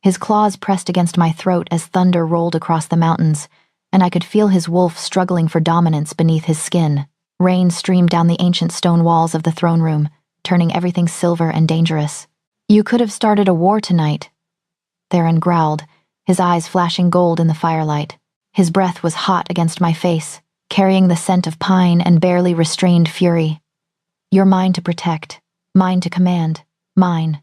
His claws pressed against my throat as thunder rolled across the mountains, and I could feel his wolf struggling for dominance beneath his skin. Rain streamed down the ancient stone walls of the throne room, turning everything silver and dangerous. "You could have started a war tonight," Theron growled, his eyes flashing gold in the firelight. His breath was hot against my face, carrying the scent of pine and barely restrained fury. "You're mine to protect, mine to command, mine.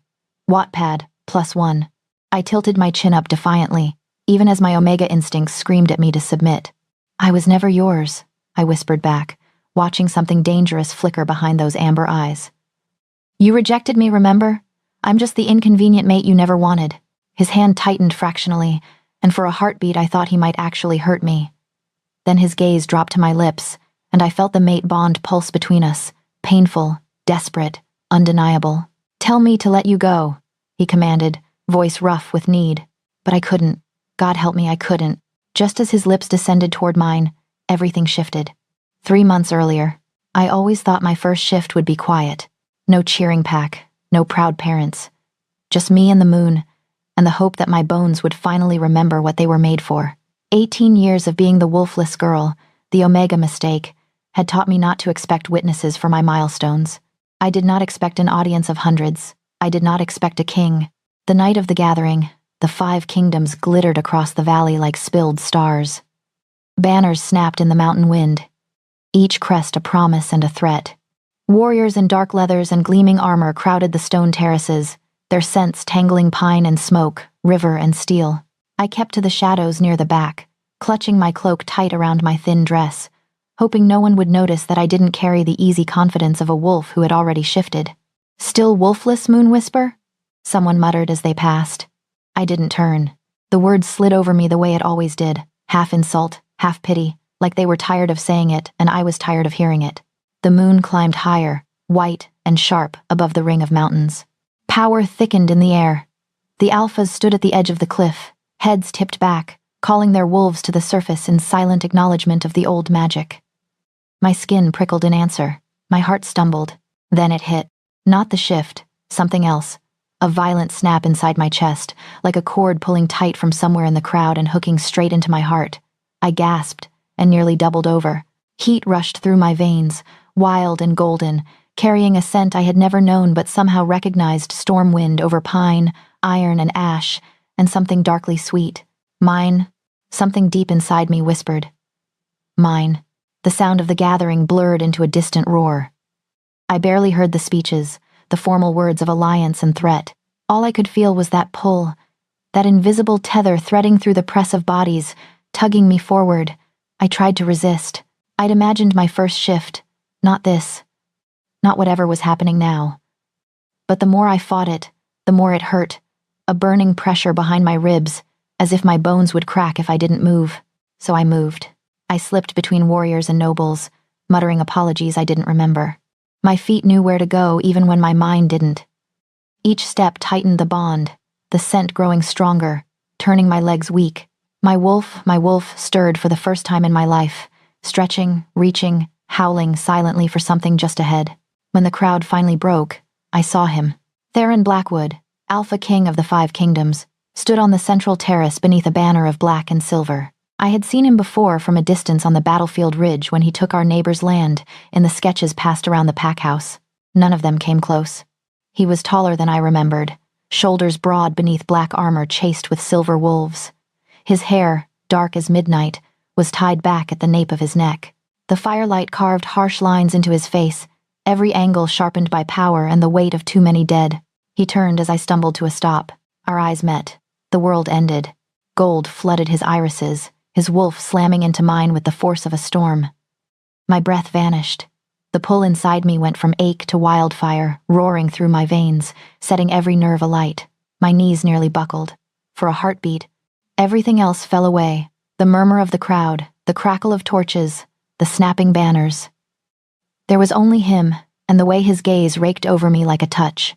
Wattpad, +1. I tilted my chin up defiantly, even as my Omega instincts screamed at me to submit. "I was never yours," I whispered back, watching something dangerous flicker behind those amber eyes. "You rejected me, remember? I'm just the inconvenient mate you never wanted." His hand tightened fractionally, and for a heartbeat I thought he might actually hurt me. Then his gaze dropped to my lips, and I felt the mate bond pulse between us, painful, desperate, undeniable. "Tell me to let you go," he commanded, voice rough with need. But I couldn't. God help me, I couldn't. Just as his lips descended toward mine, everything shifted. 3 months earlier, I always thought my first shift would be quiet. No cheering pack, no proud parents. Just me and the moon, and the hope that my bones would finally remember what they were made for. 18 years of being the wolfless girl, the Omega mistake, had taught me not to expect witnesses for my milestones. I did not expect an audience of hundreds. I did not expect a king. The night of the gathering, the 5 kingdoms glittered across the valley like spilled stars. Banners snapped in the mountain wind, each crest a promise and a threat. Warriors in dark leathers and gleaming armor crowded the stone terraces, their scents tangling pine and smoke, river and steel. I kept to the shadows near the back, clutching my cloak tight around my thin dress, hoping no one would notice that I didn't carry the easy confidence of a wolf who had already shifted. "Still wolfless, Moon Whisper?" someone muttered as they passed. I didn't turn. The words slid over me the way it always did, half insult, half pity, like they were tired of saying it and I was tired of hearing it. The moon climbed higher, white and sharp above the ring of mountains. Power thickened in the air. The alphas stood at the edge of the cliff, heads tipped back, calling their wolves to the surface in silent acknowledgement of the old magic. My skin prickled in answer. My heart stumbled. Then it hit. Not the shift, something else. A violent snap inside my chest, like a cord pulling tight from somewhere in the crowd and hooking straight into my heart. I gasped and nearly doubled over. Heat rushed through my veins, wild and golden, carrying a scent I had never known but somehow recognized: storm wind over pine, iron and ash, and something darkly sweet. Mine. Something deep inside me whispered. Mine. The sound of the gathering blurred into a distant roar. I barely heard the speeches, the formal words of alliance and threat. All I could feel was that pull, that invisible tether threading through the press of bodies, tugging me forward. I tried to resist. I'd imagined my first shift, not this, not whatever was happening now. But the more I fought it, the more it hurt, a burning pressure behind my ribs, as if my bones would crack if I didn't move. So I moved. I slipped between warriors and nobles, muttering apologies I didn't remember. My feet knew where to go even when my mind didn't. Each step tightened the bond, the scent growing stronger, turning my legs weak. My wolf stirred for the first time in my life, stretching, reaching, howling silently for something just ahead. When the crowd finally broke, I saw him. Theron Blackwood, Alpha King of the 5 Kingdoms, stood on the central terrace beneath a banner of black and silver. I had seen him before from a distance on the battlefield ridge when he took our neighbor's land in the sketches passed around the pack house. None of them came close. He was taller than I remembered, shoulders broad beneath black armor chased with silver wolves. His hair, dark as midnight, was tied back at the nape of his neck. The firelight carved harsh lines into his face, every angle sharpened by power and the weight of too many dead. He turned as I stumbled to a stop. Our eyes met. The world ended. Gold flooded his irises, his wolf slamming into mine with the force of a storm. My breath vanished. The pull inside me went from ache to wildfire, roaring through my veins, setting every nerve alight. My knees nearly buckled. For a heartbeat, everything else fell away. The murmur of the crowd, the crackle of torches, the snapping banners. There was only him, and the way his gaze raked over me like a touch.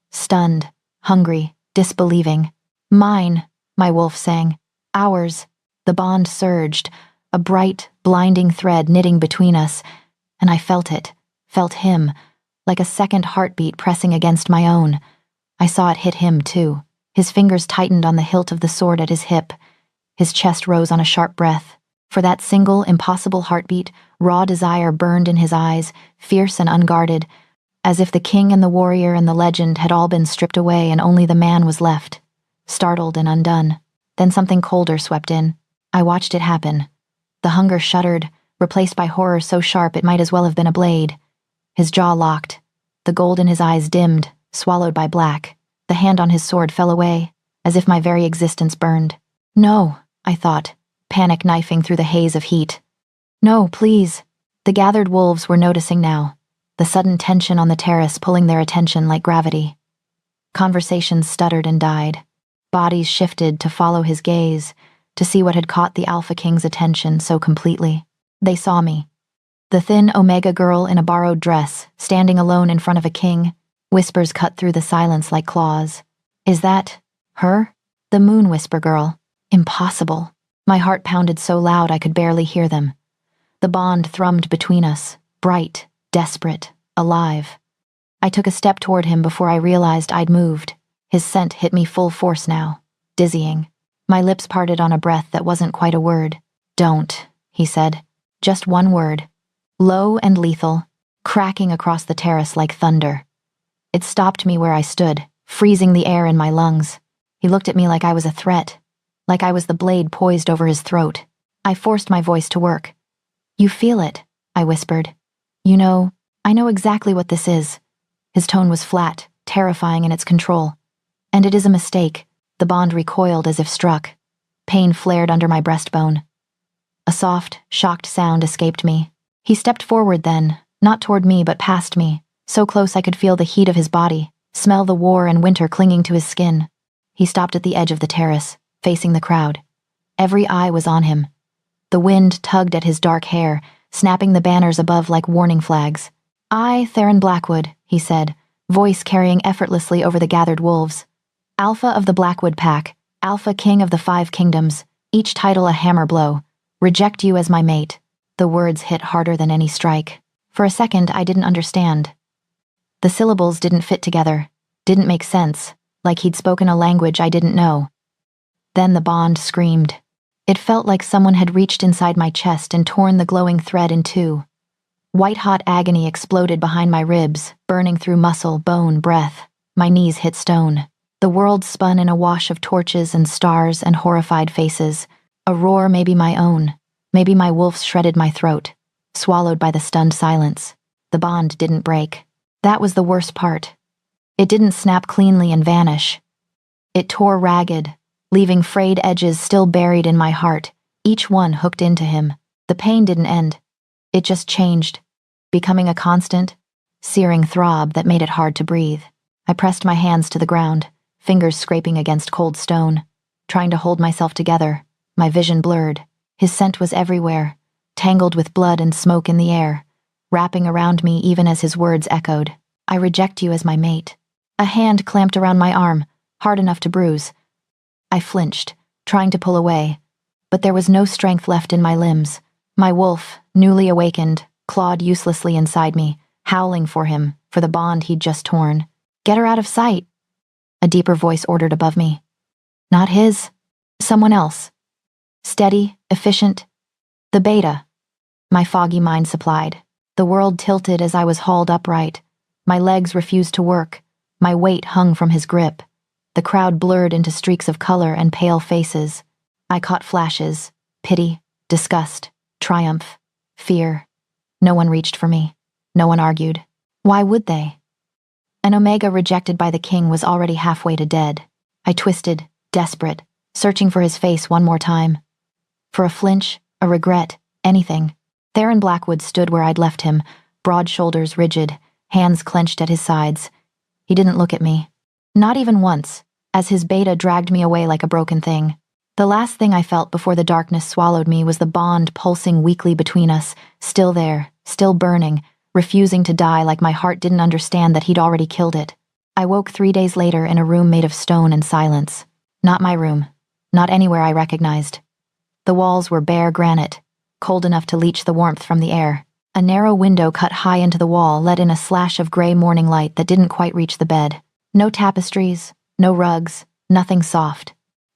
Stunned, hungry, disbelieving. "Mine," my wolf sang. "Ours." The bond surged, a bright, blinding thread knitting between us, and I felt it, felt him, like a second heartbeat pressing against my own. I saw it hit him, too. His fingers tightened on the hilt of the sword at his hip. His chest rose on a sharp breath. For that single, impossible heartbeat, raw desire burned in his eyes, fierce and unguarded, as if the king and the warrior and the legend had all been stripped away and only the man was left, startled and undone. Then something colder swept in. I watched it happen. The hunger shuddered, replaced by horror so sharp it might as well have been a blade. His jaw locked. The gold in his eyes dimmed, swallowed by black. The hand on his sword fell away, as if my very existence burned. No, I thought, panic knifing through the haze of heat. No, please. The gathered wolves were noticing now, the sudden tension on the terrace pulling their attention like gravity. Conversations stuttered and died. Bodies shifted to follow his gaze, to see what had caught the Alpha King's attention so completely. They saw me. The thin Omega girl in a borrowed dress, standing alone in front of a king. Whispers cut through the silence like claws. Is that her? The Moon Whisper girl. Impossible. My heart pounded so loud I could barely hear them. The bond thrummed between us, bright, desperate, alive. I took a step toward him before I realized I'd moved. His scent hit me full force now, dizzying. My lips parted on a breath that wasn't quite a word. Don't, he said. Just one word. Low and lethal, cracking across the terrace like thunder. It stopped me where I stood, freezing the air in my lungs. He looked at me like I was a threat, like I was the blade poised over his throat. I forced my voice to work. You feel it, I whispered. I know exactly what this is. His tone was flat, terrifying in its control. And it is a mistake. The bond recoiled as if struck. Pain flared under my breastbone. A soft, shocked sound escaped me. He stepped forward then, not toward me but past me, so close I could feel the heat of his body, smell the war and winter clinging to his skin. He stopped at the edge of the terrace, facing the crowd. Every eye was on him. The wind tugged at his dark hair, snapping the banners above like warning flags. I, Theron Blackwood, he said, voice carrying effortlessly over the gathered wolves. Alpha of the Blackwood Pack, Alpha King of the 5 Kingdoms, each title a hammer blow. Reject you as my mate. The words hit harder than any strike. For a second, I didn't understand. The syllables didn't fit together, didn't make sense, like he'd spoken a language I didn't know. Then the bond screamed. It felt like someone had reached inside my chest and torn the glowing thread in two. White-hot agony exploded behind my ribs, burning through muscle, bone, breath. My knees hit stone. The world spun in a wash of torches and stars and horrified faces. A roar maybe my own. Maybe my wolves shredded my throat, swallowed by the stunned silence. The bond didn't break. That was the worst part. It didn't snap cleanly and vanish. It tore ragged, leaving frayed edges still buried in my heart, each one hooked into him. The pain didn't end. It just changed, becoming a constant, searing throb that made it hard to breathe. I pressed my hands to the ground, fingers scraping against cold stone, trying to hold myself together, my vision blurred. His scent was everywhere, tangled with blood and smoke in the air, wrapping around me even as his words echoed. I reject you as my mate. A hand clamped around my arm, hard enough to bruise. I flinched, trying to pull away, but there was no strength left in my limbs. My wolf, newly awakened, clawed uselessly inside me, howling for him, for the bond he'd just torn. Get her out of sight, a deeper voice ordered above me. Not his. Someone else. Steady, efficient. The beta. My foggy mind supplied. The world tilted as I was hauled upright. My legs refused to work. My weight hung from his grip. The crowd blurred into streaks of color and pale faces. I caught flashes. Pity, disgust, triumph, fear. No one reached for me. No one argued. Why would they? An Omega rejected by the king was already halfway to dead. I twisted, desperate, searching for his face one more time. For a flinch, a regret, anything. Theron Blackwood stood where I'd left him, broad shoulders rigid, hands clenched at his sides. He didn't look at me. Not even once, as his beta dragged me away like a broken thing. The last thing I felt before the darkness swallowed me was the bond pulsing weakly between us, still there, still burning, refusing to die like my heart didn't understand that he'd already killed it. I woke 3 days later in a room made of stone and silence. Not my room. Not anywhere I recognized. The walls were bare granite, cold enough to leach the warmth from the air. A narrow window cut high into the wall let in a slash of gray morning light that didn't quite reach the bed. No tapestries, no rugs, Nothing soft.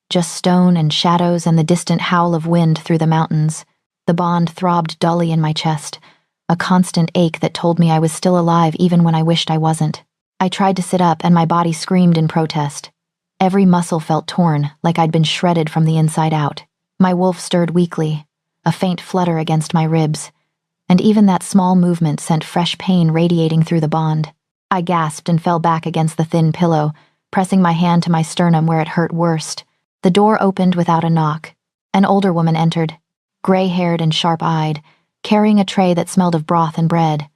Just stone and shadows and the distant howl of wind through the mountains. The bond throbbed dully in my chest, a constant ache that told me I was still alive even when I wished I wasn't. I tried to sit up and my body screamed in protest. Every muscle felt torn, like I'd been shredded from the inside out. My wolf stirred weakly, a faint flutter against my ribs, and even that small movement sent fresh pain radiating through the bond. I gasped and fell back against the thin pillow, pressing my hand to my sternum where it hurt worst. The door opened without a knock. An older woman entered, gray-haired and sharp-eyed, carrying a tray that smelled of broth and bread.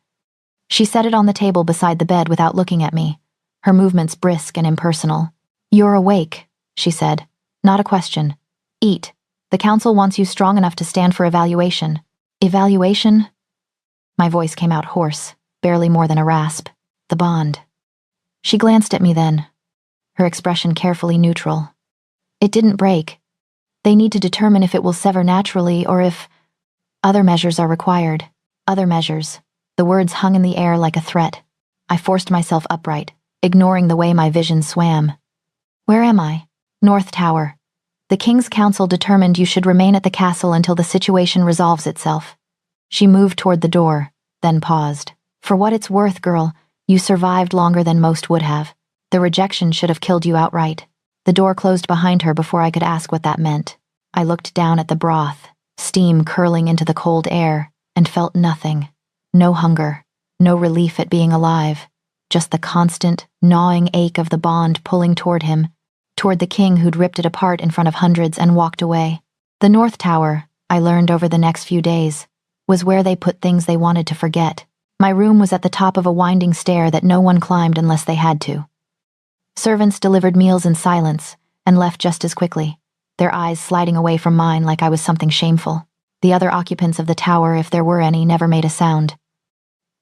She set it on the table beside the bed without looking at me, her movements brisk and impersonal. "You're awake," she said. "Not a question. Eat. The council wants you strong enough to stand for evaluation." "Evaluation?" My voice came out hoarse, barely more than a rasp. "The bond." She glanced at me then, her expression carefully neutral. "It didn't break. They need to determine if it will sever naturally or if other measures are required." Other measures. The words hung in the air like a threat. I forced myself upright, ignoring the way my vision swam. "Where am I?" "North Tower. The King's Council determined you should remain at the castle until the situation resolves itself." She moved toward the door, then paused. "For what it's worth, girl, you survived longer than most would have. The rejection should have killed you outright." The door closed behind her before I could ask what that meant. I looked down at the broth, steam curling into the cold air, and felt nothing. No hunger, no relief at being alive, just the constant, gnawing ache of the bond pulling toward him, toward the king who'd ripped it apart in front of hundreds and walked away. The North Tower, I learned over the next few days, was where they put things they wanted to forget. My room was at the top of a winding stair that no one climbed unless they had to. Servants delivered meals in silence and left just as quickly, their eyes sliding away from mine like I was something shameful. The other occupants of the tower, if there were any, never made a sound.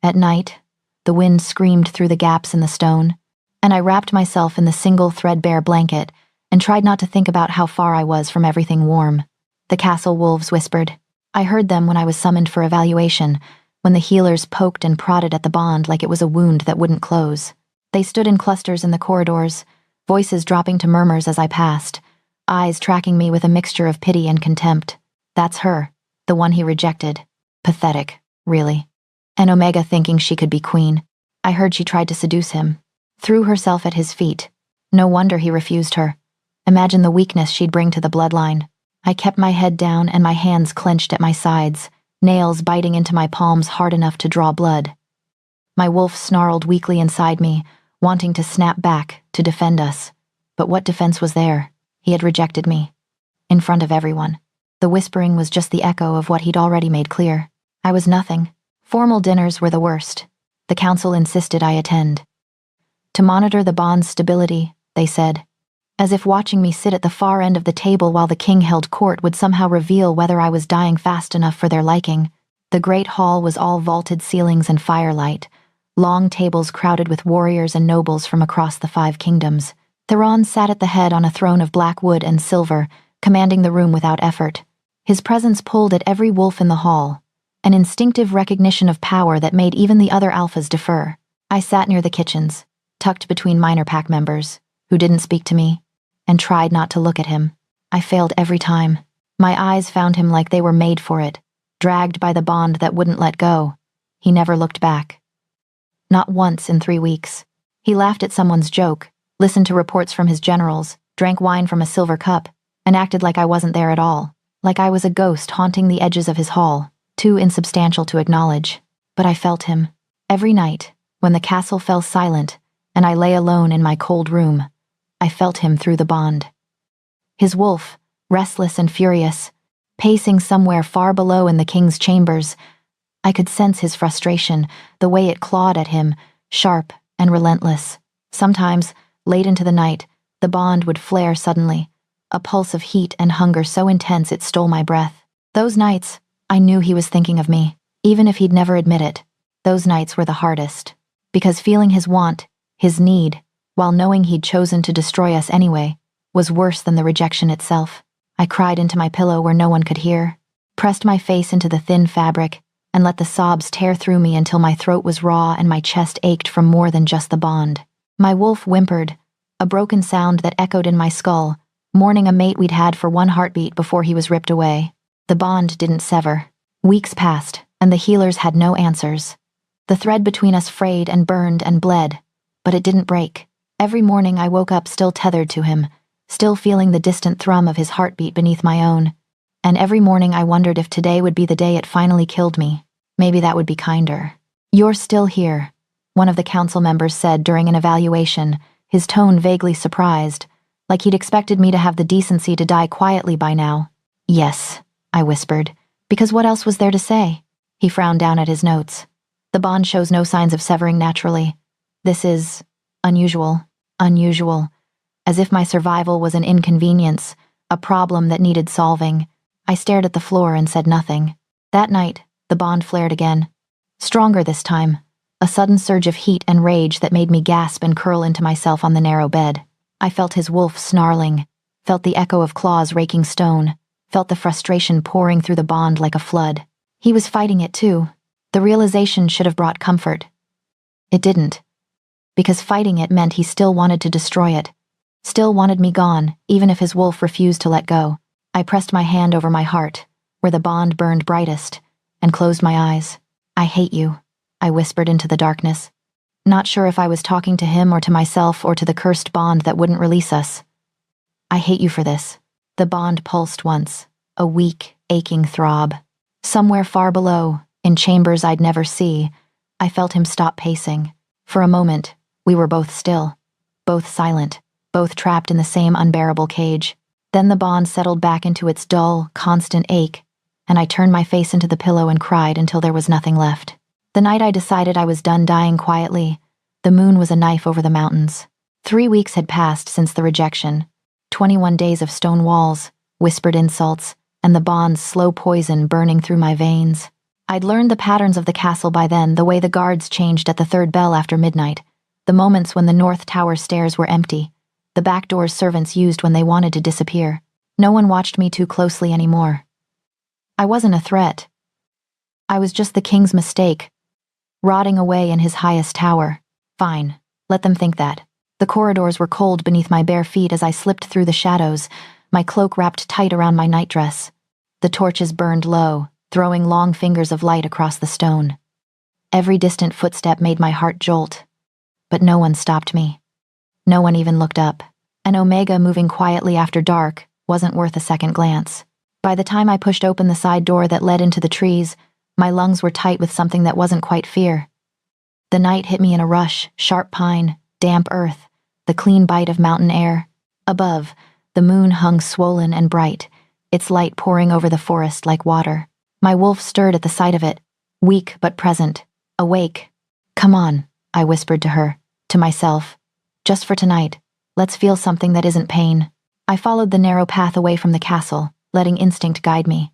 At night, the wind screamed through the gaps in the stone, and I wrapped myself in the single threadbare blanket and tried not to think about how far I was from everything warm. The castle wolves whispered. I heard them when I was summoned for evaluation, when the healers poked and prodded at the bond like it was a wound that wouldn't close. They stood in clusters in the corridors, voices dropping to murmurs as I passed, eyes tracking me with a mixture of pity and contempt. That's her, the one he rejected. Pathetic, really. And Omega thinking she could be queen. I heard she tried to seduce him. Threw herself at his feet. No wonder he refused her. Imagine the weakness she'd bring to the bloodline. I kept my head down and my hands clenched at my sides, nails biting into my palms hard enough to draw blood. My wolf snarled weakly inside me, wanting to snap back, to defend us. But what defense was there? He had rejected me. In front of everyone. The whispering was just the echo of what he'd already made clear. I was nothing. Formal dinners were the worst. The council insisted I attend. To monitor the bond's stability, they said. As if watching me sit at the far end of the table while the king held court would somehow reveal whether I was dying fast enough for their liking. The great hall was all vaulted ceilings and firelight, long tables crowded with warriors and nobles from across the 5 kingdoms. Theron sat at the head on a throne of black wood and silver, commanding the room without effort. His presence pulled at every wolf in the hall, an instinctive recognition of power that made even the other alphas defer. I sat near the kitchens, tucked between minor pack members, who didn't speak to me, and tried not to look at him. I failed every time. My eyes found him like they were made for it, dragged by the bond that wouldn't let go. He never looked back. Not once in 3 weeks. He laughed at someone's joke, listened to reports from his generals, drank wine from a silver cup, and acted like I wasn't there at all, like I was a ghost haunting the edges of his hall, too insubstantial to acknowledge. But I felt him. Every night, when the castle fell silent, and I lay alone in my cold room, I felt him through the bond. His wolf, restless and furious, pacing somewhere far below in the king's chambers. I could sense his frustration, the way it clawed at him, sharp and relentless. Sometimes, late into the night, the bond would flare suddenly, a pulse of heat and hunger so intense it stole my breath. Those nights, I knew he was thinking of me, even if he'd never admit it. Those nights were the hardest, because feeling his want, his need, while knowing he'd chosen to destroy us anyway, was worse than the rejection itself. I cried into my pillow where no one could hear, pressed my face into the thin fabric, and let the sobs tear through me until my throat was raw and my chest ached from more than just the bond. My wolf whimpered, a broken sound that echoed in my skull, mourning a mate we'd had for one heartbeat before he was ripped away. The bond didn't sever. Weeks passed, and the healers had no answers. The thread between us frayed and burned and bled, but it didn't break. Every morning I woke up still tethered to him, still feeling the distant thrum of his heartbeat beneath my own. And every morning I wondered if today would be the day it finally killed me. Maybe that would be kinder. "You're still here," one of the council members said during an evaluation, his tone vaguely surprised, like he'd expected me to have the decency to die quietly by now. "Yes," I whispered, because what else was there to say? He frowned down at his notes. "The bond shows no signs of severing naturally. This is unusual, unusual. As if my survival was an inconvenience, a problem that needed solving." I stared at the floor and said nothing. That night, the bond flared again. Stronger this time, a sudden surge of heat and rage that made me gasp and curl into myself on the narrow bed. I felt his wolf snarling, felt the echo of claws raking stone, felt the frustration pouring through the bond like a flood. He was fighting it too. The realization should have brought comfort. It didn't. Because fighting it meant he still wanted to destroy it. Still wanted me gone, even if his wolf refused to let go. I pressed my hand over my heart, where the bond burned brightest, and closed my eyes. "I hate you," I whispered into the darkness. Not sure if I was talking to him or to myself or to the cursed bond that wouldn't release us. "I hate you for this." The bond pulsed once, a weak, aching throb. Somewhere far below, in chambers I'd never see, I felt him stop pacing. For a moment, we were both still, both silent, both trapped in the same unbearable cage. Then the bond settled back into its dull, constant ache, and I turned my face into the pillow and cried until there was nothing left. The night I decided I was done dying quietly, the moon was a knife over the mountains. 3 weeks had passed since the rejection. 21 days of stone walls, whispered insults, and the bond's slow poison burning through my veins. I'd learned the patterns of the castle by then, the way the guards changed at the third bell after midnight, the moments when the North Tower stairs were empty, the back doors servants used when they wanted to disappear. No one watched me too closely anymore. I wasn't a threat. I was just the king's mistake, rotting away in his highest tower. Fine, let them think that. The corridors were cold beneath my bare feet as I slipped through the shadows, my cloak wrapped tight around my nightdress. The torches burned low, throwing long fingers of light across the stone. Every distant footstep made my heart jolt, but no one stopped me. No one even looked up. An Omega moving quietly after dark wasn't worth a second glance. By the time I pushed open the side door that led into the trees, my lungs were tight with something that wasn't quite fear. The night hit me in a rush, sharp pine, damp earth, the clean bite of mountain air. Above, the moon hung swollen and bright, its light pouring over the forest like water. My wolf stirred at the sight of it, weak but present, awake. "Come on," I whispered to her, to myself. "Just for tonight, let's feel something that isn't pain." I followed the narrow path away from the castle, letting instinct guide me.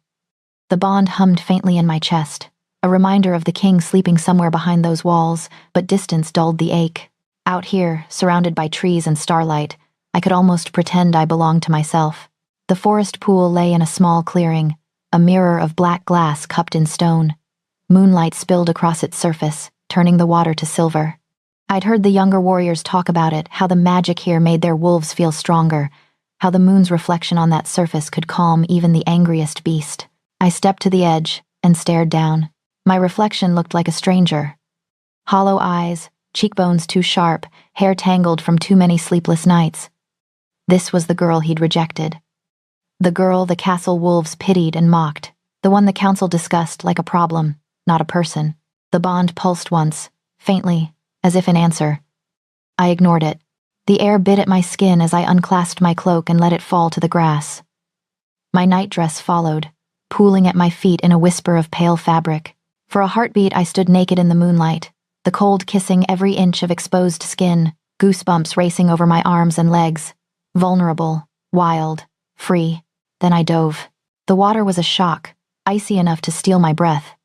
The bond hummed faintly in my chest, a reminder of the king sleeping somewhere behind those walls, but distance dulled the ache. Out here, surrounded by trees and starlight, I could almost pretend I belonged to myself. The forest pool lay in a small clearing, a mirror of black glass cupped in stone. Moonlight spilled across its surface, turning the water to silver. I'd heard the younger warriors talk about it, how the magic here made their wolves feel stronger, how the moon's reflection on that surface could calm even the angriest beast. I stepped to the edge and stared down. My reflection looked like a stranger. Hollow eyes, cheekbones too sharp, hair tangled from too many sleepless nights. This was the girl he'd rejected. The girl the castle wolves pitied and mocked, the one the council discussed like a problem, not a person. The bond pulsed once, faintly, as if in answer. I ignored it. The air bit at my skin as I unclasped my cloak and let it fall to the grass. My nightdress followed, pooling at my feet in a whisper of pale fabric. For a heartbeat I stood naked in the moonlight, the cold kissing every inch of exposed skin, goosebumps racing over my arms and legs. Vulnerable, wild, free. Then I dove. The water was a shock, icy enough to steal my breath.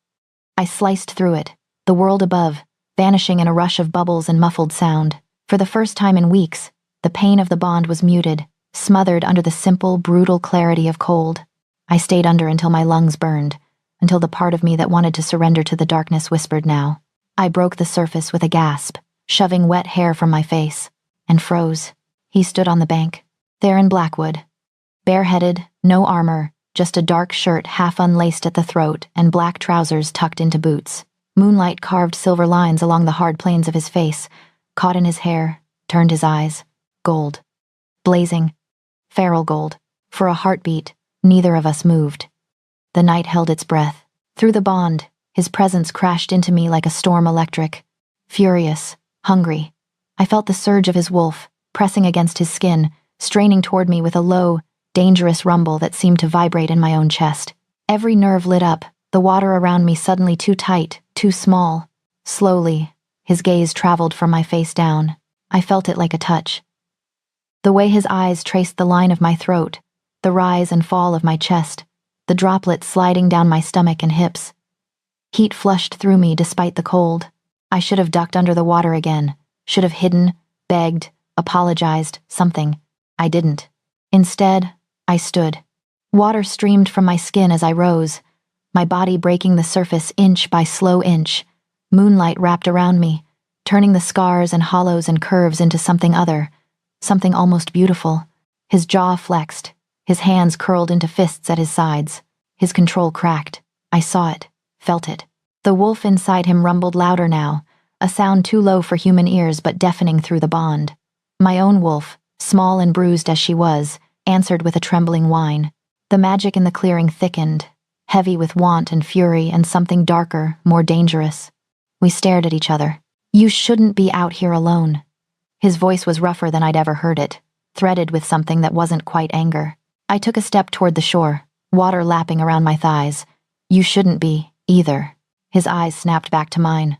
I sliced through it, the world above, vanishing in a rush of bubbles and muffled sound. For the first time in weeks, the pain of the bond was muted, smothered under the simple, brutal clarity of cold. I stayed under until my lungs burned, until the part of me that wanted to surrender to the darkness whispered now. I broke the surface with a gasp, shoving wet hair from my face, and froze. He stood on the bank, there in Blackwood. Bareheaded, no armor, just a dark shirt half unlaced at the throat and black trousers tucked into boots. Moonlight carved silver lines along the hard planes of his face, caught in his hair, turned his eyes. Gold. Blazing. Feral gold. For a heartbeat, neither of us moved. The night held its breath. Through the bond, his presence crashed into me like a storm electric. Furious, hungry. I felt the surge of his wolf, pressing against his skin, straining toward me with a low, dangerous rumble that seemed to vibrate in my own chest. Every nerve lit up, the water around me suddenly too tight, too small. Slowly, his gaze traveled from my face down. I felt it like a touch. The way his eyes traced the line of my throat, the rise and fall of my chest, the droplets sliding down my stomach and hips. Heat flushed through me despite the cold. I should have ducked under the water again, should have hidden, begged, apologized, something. I didn't. Instead, I stood. Water streamed from my skin as I rose, my body breaking the surface inch by slow inch. Moonlight wrapped around me, turning the scars and hollows and curves into something other, something almost beautiful. His jaw flexed, his hands curled into fists at his sides. His control cracked. I saw it, felt it. The wolf inside him rumbled louder now, a sound too low for human ears but deafening through the bond. My own wolf, small and bruised as she was, answered with a trembling whine. The magic in the clearing thickened, heavy with want and fury and something darker, more dangerous. We stared at each other. You shouldn't be out here alone. His voice was rougher than I'd ever heard it, threaded with something that wasn't quite anger. I took a step toward the shore, water lapping around my thighs. You shouldn't be, either. His eyes snapped back to mine.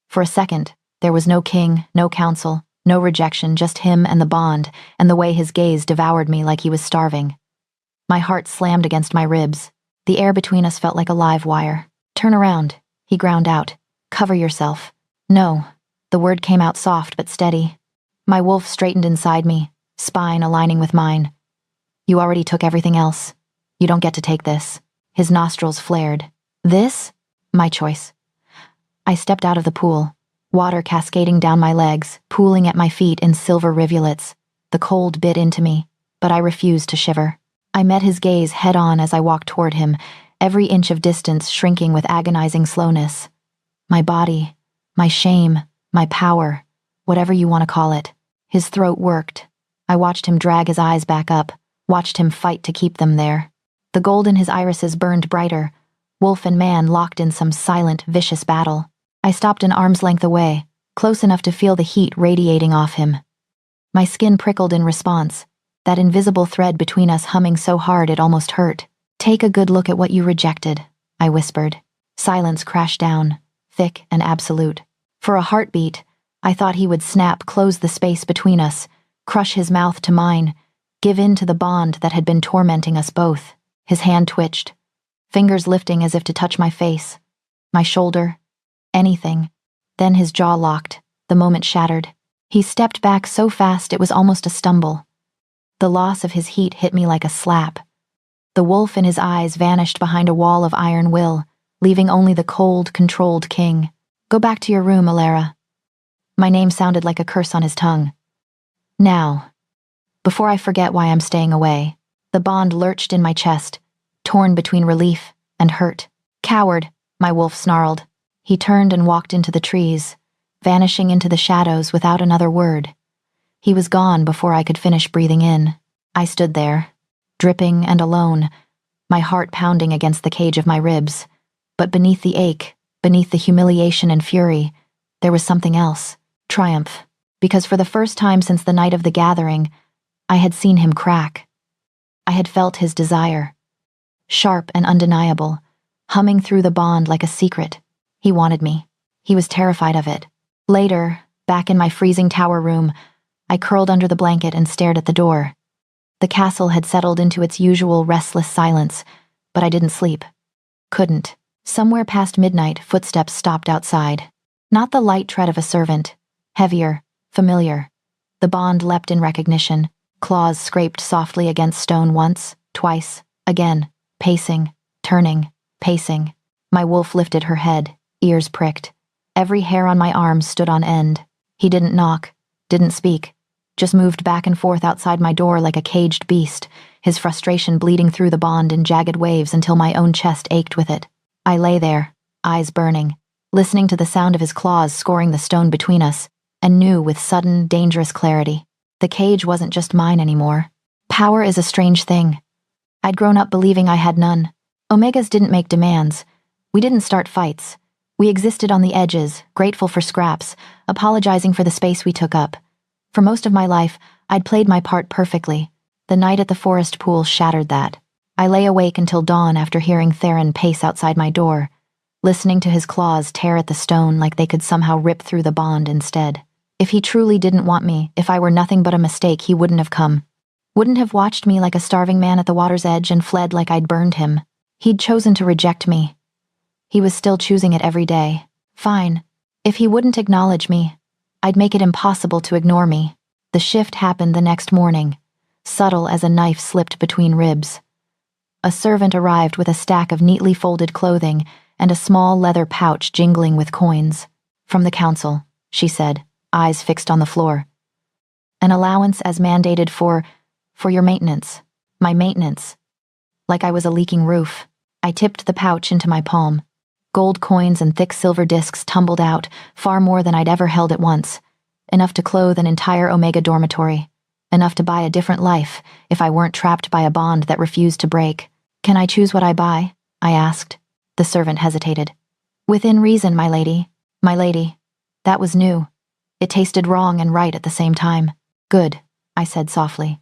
For a second, there was no king, no council, no rejection, just him and the bond, and the way his gaze devoured me like he was starving. My heart slammed against my ribs. The air between us felt like a live wire. Turn around, he ground out. Cover yourself. No. The word came out soft but steady. My wolf straightened inside me, spine aligning with mine. You already took everything else. You don't get to take this. His nostrils flared. This? My choice. I stepped out of the pool, water cascading down my legs, pooling at my feet in silver rivulets. The cold bit into me, but I refused to shiver. I met his gaze head-on as I walked toward him, every inch of distance shrinking with agonizing slowness. My body, my shame, my power, whatever you want to call it. His throat worked. I watched him drag his eyes back up, watched him fight to keep them there. The gold in his irises burned brighter, wolf and man locked in some silent, vicious battle. I stopped an arm's length away, close enough to feel the heat radiating off him. My skin prickled in response, that invisible thread between us humming so hard it almost hurt. Take a good look at what you rejected, I whispered. Silence crashed down, thick and absolute. For a heartbeat, I thought he would snap, close the space between us, crush his mouth to mine, give in to the bond that had been tormenting us both. His hand twitched, fingers lifting as if to touch my face, my shoulder, anything. Then his jaw locked, the moment shattered. He stepped back so fast it was almost a stumble. The loss of his heat hit me like a slap. The wolf in his eyes vanished behind a wall of iron will, leaving only the cold, controlled king. Go back to your room, Alara. My name sounded like a curse on his tongue. Now, before I forget why I'm staying away. The bond lurched in my chest, torn between relief and hurt. Coward, my wolf snarled. He turned and walked into the trees, vanishing into the shadows without another word. He was gone before I could finish breathing in. I stood there, dripping and alone, my heart pounding against the cage of my ribs. But beneath the ache, beneath the humiliation and fury, there was something else. Triumph. Because for the first time since the night of the gathering, I had seen him crack. I had felt his desire. Sharp and undeniable, humming through the bond like a secret. He wanted me. He was terrified of it. Later, back in my freezing tower room, I curled under the blanket and stared at the door. The castle had settled into its usual restless silence, but I didn't sleep. Couldn't. Somewhere past midnight, footsteps stopped outside. Not the light tread of a servant. Heavier, familiar. The bond leapt in recognition. Claws scraped softly against stone once, twice, again, pacing, turning, pacing. My wolf lifted her head, ears pricked. Every hair on my arm stood on end. He didn't knock, didn't speak, just moved back and forth outside my door like a caged beast, his frustration bleeding through the bond in jagged waves until my own chest ached with it. I lay there, eyes burning, listening to the sound of his claws scoring the stone between us, and knew with sudden, dangerous clarity. The cage wasn't just mine anymore. Power is a strange thing. I'd grown up believing I had none. Omegas didn't make demands. We didn't start fights. We existed on the edges, grateful for scraps, apologizing for the space we took up. For most of my life, I'd played my part perfectly. The night at the forest pool shattered that. I lay awake until dawn after hearing Theron pace outside my door, listening to his claws tear at the stone like they could somehow rip through the bond instead. If he truly didn't want me, if I were nothing but a mistake, he wouldn't have come. Wouldn't have watched me like a starving man at the water's edge and fled like I'd burned him. He'd chosen to reject me. He was still choosing it every day. Fine. If he wouldn't acknowledge me, I'd make it impossible to ignore me. The shift happened the next morning, subtle as a knife slipped between ribs. A servant arrived with a stack of neatly folded clothing and a small leather pouch jingling with coins. From the council, she said, eyes fixed on the floor. An allowance as mandated for your maintenance. My maintenance. Like I was a leaking roof. I tipped the pouch into my palm. Gold coins and thick silver discs tumbled out, far more than I'd ever held at once. Enough to clothe an entire Omega dormitory. Enough to buy a different life, if I weren't trapped by a bond that refused to break. Can I choose what I buy? I asked. The servant hesitated. Within reason, my lady. My lady. That was new. It tasted wrong and right at the same time. Good, I said softly.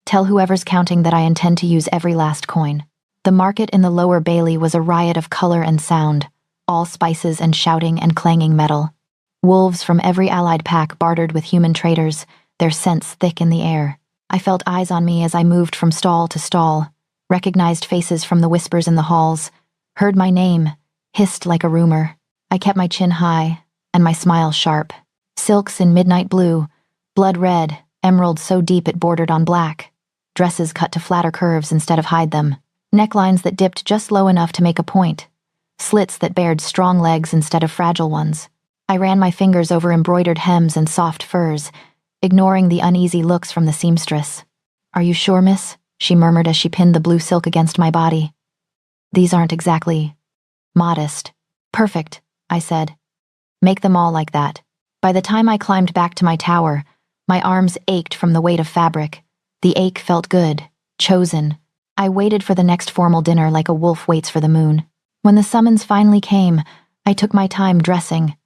Tell whoever's counting that I intend to use every last coin. The market in the lower bailey was a riot of color and sound, all spices and shouting and clanging metal. Wolves from every allied pack bartered with human traders, their scents thick in the air. I felt eyes on me as I moved from stall to stall, recognized faces from the whispers in the halls, heard my name, hissed like a rumor. I kept my chin high, and my smile sharp. Silks in midnight blue, blood red, emerald so deep it bordered on black. Dresses cut to flatter curves instead of hide them. Necklines that dipped just low enough to make a point. Slits that bared strong legs instead of fragile ones. I ran my fingers over embroidered hems and soft furs, ignoring the uneasy looks from the seamstress. Are you sure, miss? She murmured as she pinned the blue silk against my body. These aren't exactly modest. Perfect, I said. Make them all like that. By the time I climbed back to my tower, my arms ached from the weight of fabric. The ache felt good, chosen. I waited for the next formal dinner like a wolf waits for the moon. When the summons finally came, I took my time dressing.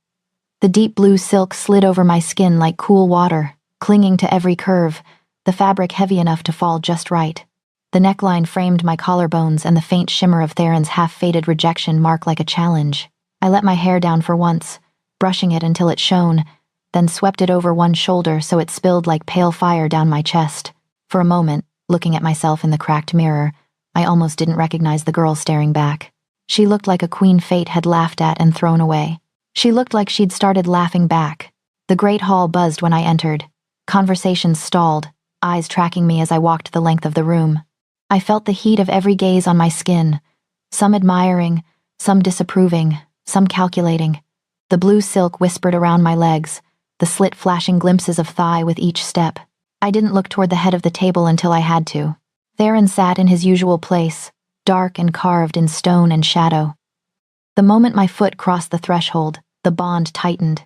The deep blue silk slid over my skin like cool water, clinging to every curve, the fabric heavy enough to fall just right. The neckline framed my collarbones and the faint shimmer of Theron's half-faded rejection marked like a challenge. I let my hair down for once, brushing it until it shone, then swept it over one shoulder so it spilled like pale fire down my chest. For a moment, looking at myself in the cracked mirror, I almost didn't recognize the girl staring back. She looked like a queen fate had laughed at and thrown away. She looked like she'd started laughing back. The great hall buzzed when I entered. Conversations stalled, eyes tracking me as I walked the length of the room. I felt the heat of every gaze on my skin, some admiring, some disapproving, some calculating. The blue silk whispered around my legs, the slit flashing glimpses of thigh with each step. I didn't look toward the head of the table until I had to. Theron sat in his usual place, dark and carved in stone and shadow. The moment my foot crossed the threshold, the bond tightened.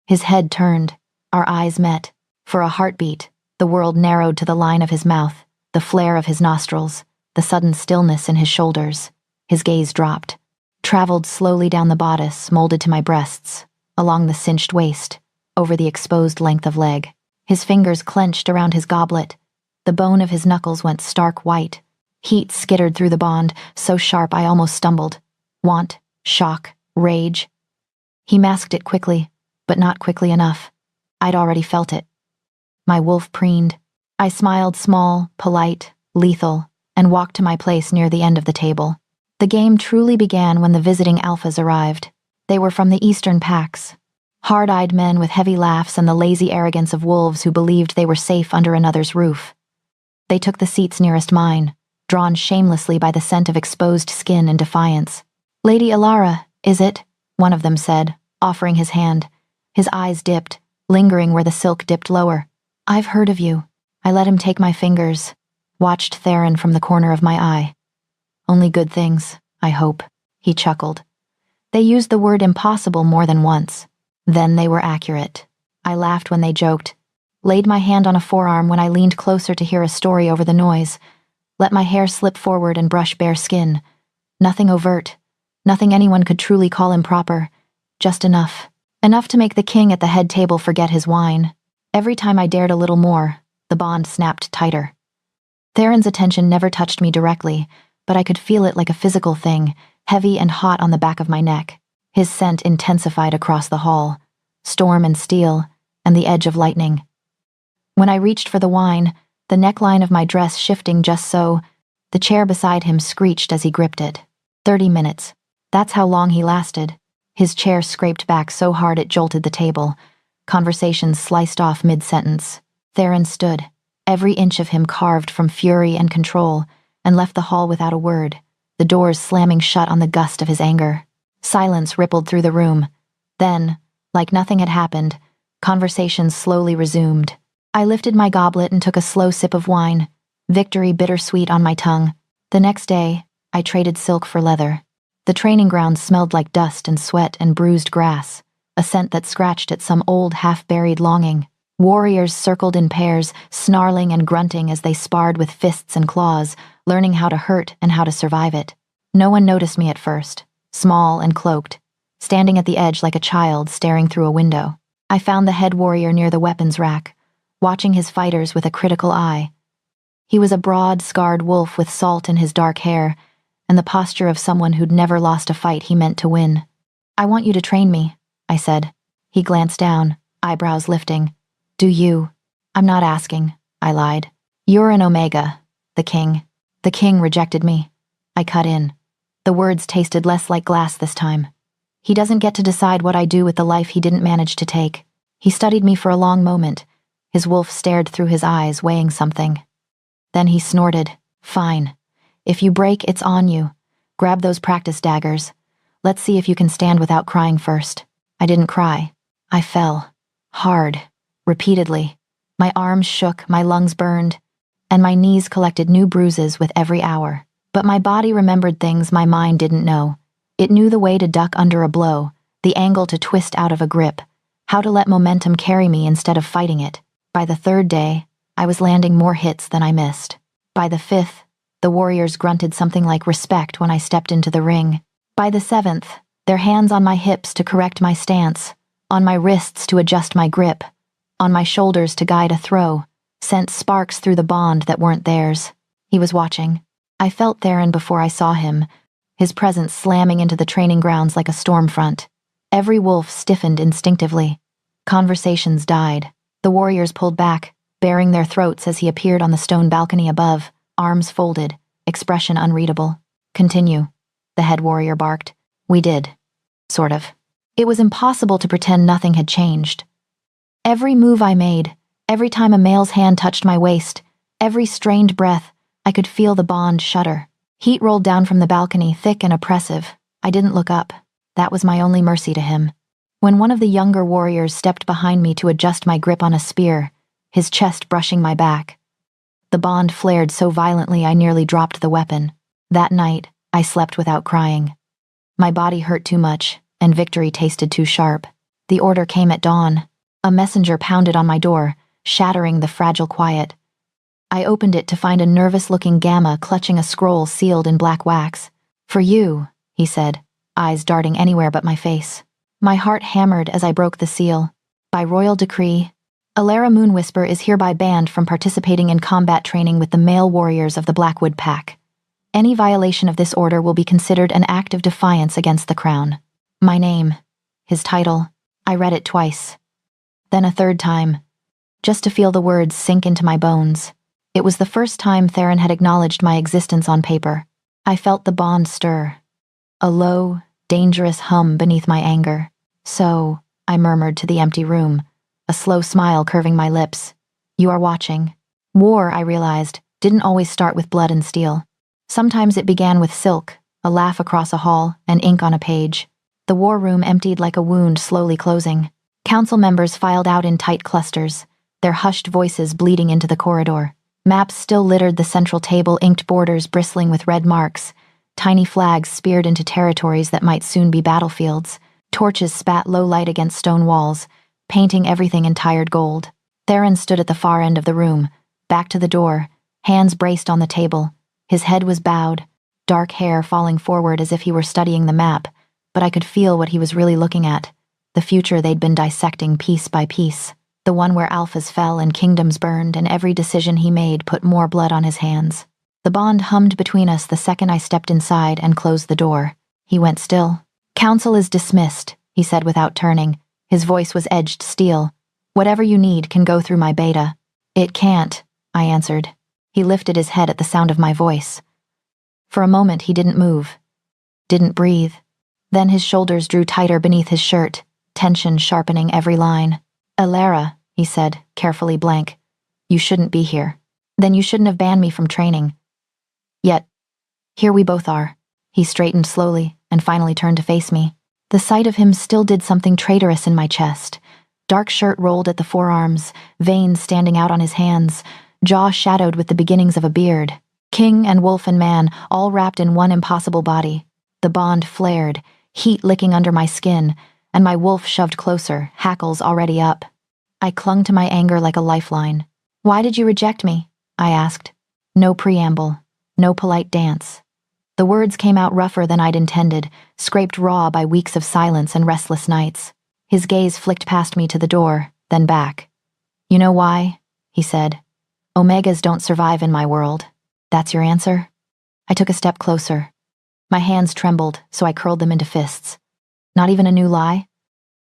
His head turned, our eyes met. For a heartbeat, the world narrowed to the line of his mouth, the flare of his nostrils, the sudden stillness in his shoulders. His gaze dropped, traveled slowly down the bodice molded to my breasts, along the cinched waist, over the exposed length of leg. His fingers clenched around his goblet. The bone of his knuckles went stark white. Heat skittered through the bond, so sharp I almost stumbled. Want, shock, rage. He masked it quickly, but not quickly enough. I'd already felt it. My wolf preened. I smiled small, polite, lethal, and walked to my place near the end of the table. The game truly began when the visiting alphas arrived. They were from the eastern packs. Hard-eyed men with heavy laughs and the lazy arrogance of wolves who believed they were safe under another's roof. They took the seats nearest mine, drawn shamelessly by the scent of exposed skin and defiance. Lady Alara, is it? One of them said, offering his hand. His eyes dipped, lingering where the silk dipped lower. I've heard of you. I let him take my fingers, watched Theron from the corner of my eye. Only good things, I hope, he chuckled. They used the word impossible more than once. Then they were accurate. I laughed when they joked, laid my hand on a forearm when I leaned closer to hear a story over the noise, let my hair slip forward and brush bare skin. Nothing overt, nothing anyone could truly call improper, just enough. Enough to make the king at the head table forget his wine. Every time I dared a little more, the bond snapped tighter. Theron's attention never touched me directly, but I could feel it like a physical thing, heavy and hot on the back of my neck. His scent intensified across the hall, storm and steel, and the edge of lightning. When I reached for the wine, the neckline of my dress shifting just so, the chair beside him screeched as he gripped it. 30 minutes. That's how long he lasted. His chair scraped back so hard it jolted the table. Conversations sliced off mid-sentence. Theron stood, every inch of him carved from fury and control, and left the hall without a word, the doors slamming shut on the gust of his anger. Silence rippled through the room. Then, like nothing had happened, conversations slowly resumed. I lifted my goblet and took a slow sip of wine, victory bittersweet on my tongue. The next day, I traded silk for leather. The training grounds smelled like dust and sweat and bruised grass, a scent that scratched at some old half-buried longing. Warriors circled in pairs, snarling and grunting as they sparred with fists and claws, learning how to hurt and how to survive it. No one noticed me at first, small and cloaked, standing at the edge like a child staring through a window. I found the head warrior near the weapons rack, watching his fighters with a critical eye. He was a broad, scarred wolf with salt in his dark hair, and the posture of someone who'd never lost a fight he meant to win. "I want you to train me," I said. He glanced down, eyebrows lifting. "Do you?" "I'm not asking," I lied. "You're an Omega, the king." The king rejected me. I cut in. The words tasted less like glass this time. "He doesn't get to decide what I do with the life he didn't manage to take." He studied me for a long moment. His wolf stared through his eyes, weighing something. Then he snorted. "Fine. If you break, it's on you. Grab those practice daggers. Let's see if you can stand without crying first." I didn't cry. I fell. Hard. Repeatedly. My arms shook, my lungs burned, and my knees collected new bruises with every hour. But my body remembered things my mind didn't know. It knew the way to duck under a blow, the angle to twist out of a grip, how to let momentum carry me instead of fighting it. By the third day, I was landing more hits than I missed. By the fifth, the warriors grunted something like respect when I stepped into the ring. By the seventh, their hands on my hips to correct my stance, on my wrists to adjust my grip, on my shoulders to guide a throw, sent sparks through the bond that weren't theirs. He was watching. I felt Theron before I saw him, his presence slamming into the training grounds like a storm front. Every wolf stiffened instinctively. Conversations died. The warriors pulled back, baring their throats as he appeared on the stone balcony above, arms folded, expression unreadable. "Continue," the head warrior barked. We did. Sort of. It was impossible to pretend nothing had changed. Every move I made, every time a male's hand touched my waist, every strained breath, I could feel the bond shudder. Heat rolled down from the balcony, thick and oppressive. I didn't look up. That was my only mercy to him. When one of the younger warriors stepped behind me to adjust my grip on a spear, his chest brushing my back, the bond flared so violently I nearly dropped the weapon. That night, I slept without crying. My body hurt too much, and victory tasted too sharp. The order came at dawn. A messenger pounded on my door, shattering the fragile quiet. I opened it to find a nervous-looking Gamma clutching a scroll sealed in black wax. "For you," he said, eyes darting anywhere but my face. My heart hammered as I broke the seal. "By royal decree, Alara Moonwhisper is hereby banned from participating in combat training with the male warriors of the Blackwood Pack. Any violation of this order will be considered an act of defiance against the crown." My name, his title, I read it twice. Then a third time, just to feel the words sink into my bones. It was the first time Theron had acknowledged my existence on paper. I felt the bond stir, a low, dangerous hum beneath my anger. "So," I murmured to the empty room, a slow smile curving my lips. "You are watching." War, I realized, didn't always start with blood and steel. Sometimes it began with silk, a laugh across a hall, and ink on a page. The war room emptied like a wound slowly closing. Council members filed out in tight clusters, their hushed voices bleeding into the corridor. Maps still littered the central table, inked borders bristling with red marks. Tiny flags speared into territories that might soon be battlefields. Torches spat low light against stone walls, painting everything in tired gold. Theron stood at the far end of the room, back to the door, hands braced on the table. His head was bowed, dark hair falling forward as if he were studying the map, but I could feel what he was really looking at, the future they'd been dissecting piece by piece, the one where alphas fell and kingdoms burned, and every decision he made put more blood on his hands. The bond hummed between us the second I stepped inside and closed the door. He went still. "Council is dismissed," he said without turning. His voice was edged steel. "Whatever you need can go through my beta." "It can't," I answered. He lifted his head at the sound of my voice. For a moment he didn't move, didn't breathe. Then his shoulders drew tighter beneath his shirt, tension sharpening every line. "Elara," he said, carefully blank. "You shouldn't be here. Then you shouldn't have banned me from training. Yet, here we both are." He straightened slowly and finally turned to face me. The sight of him still did something traitorous in my chest. Dark shirt rolled at the forearms, veins standing out on his hands, jaw shadowed with the beginnings of a beard. King and wolf and man, all wrapped in one impossible body. The bond flared, heat licking under my skin, and my wolf shoved closer, hackles already up. I clung to my anger like a lifeline. "Why did you reject me?" I asked. No preamble, no polite dance. The words came out rougher than I'd intended, scraped raw by weeks of silence and restless nights. His gaze flicked past me to the door, then back. "You know why?" he said. "Omegas don't survive in my world. That's your answer?" I took a step closer. My hands trembled, so I curled them into fists. "Not even a new lie?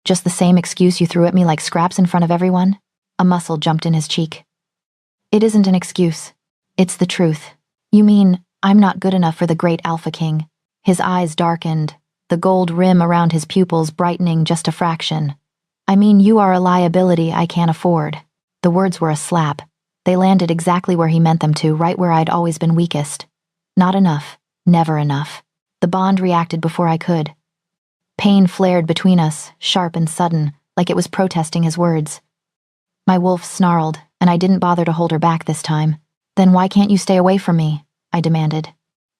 Just the same excuse you threw at me like scraps in front of everyone?" A muscle jumped in his cheek. "It isn't an excuse. It's the truth. You mean I'm not good enough for the great Alpha King." His eyes darkened, the gold rim around his pupils brightening just a fraction. "I mean you are a liability I can't afford." The words were a slap. They landed exactly where he meant them to, right where I'd always been weakest. Not enough. Never enough. The bond reacted before I could. Pain flared between us, sharp and sudden, like it was protesting his words. My wolf snarled, and I didn't bother to hold her back this time. "Then why can't you stay away from me?" I demanded.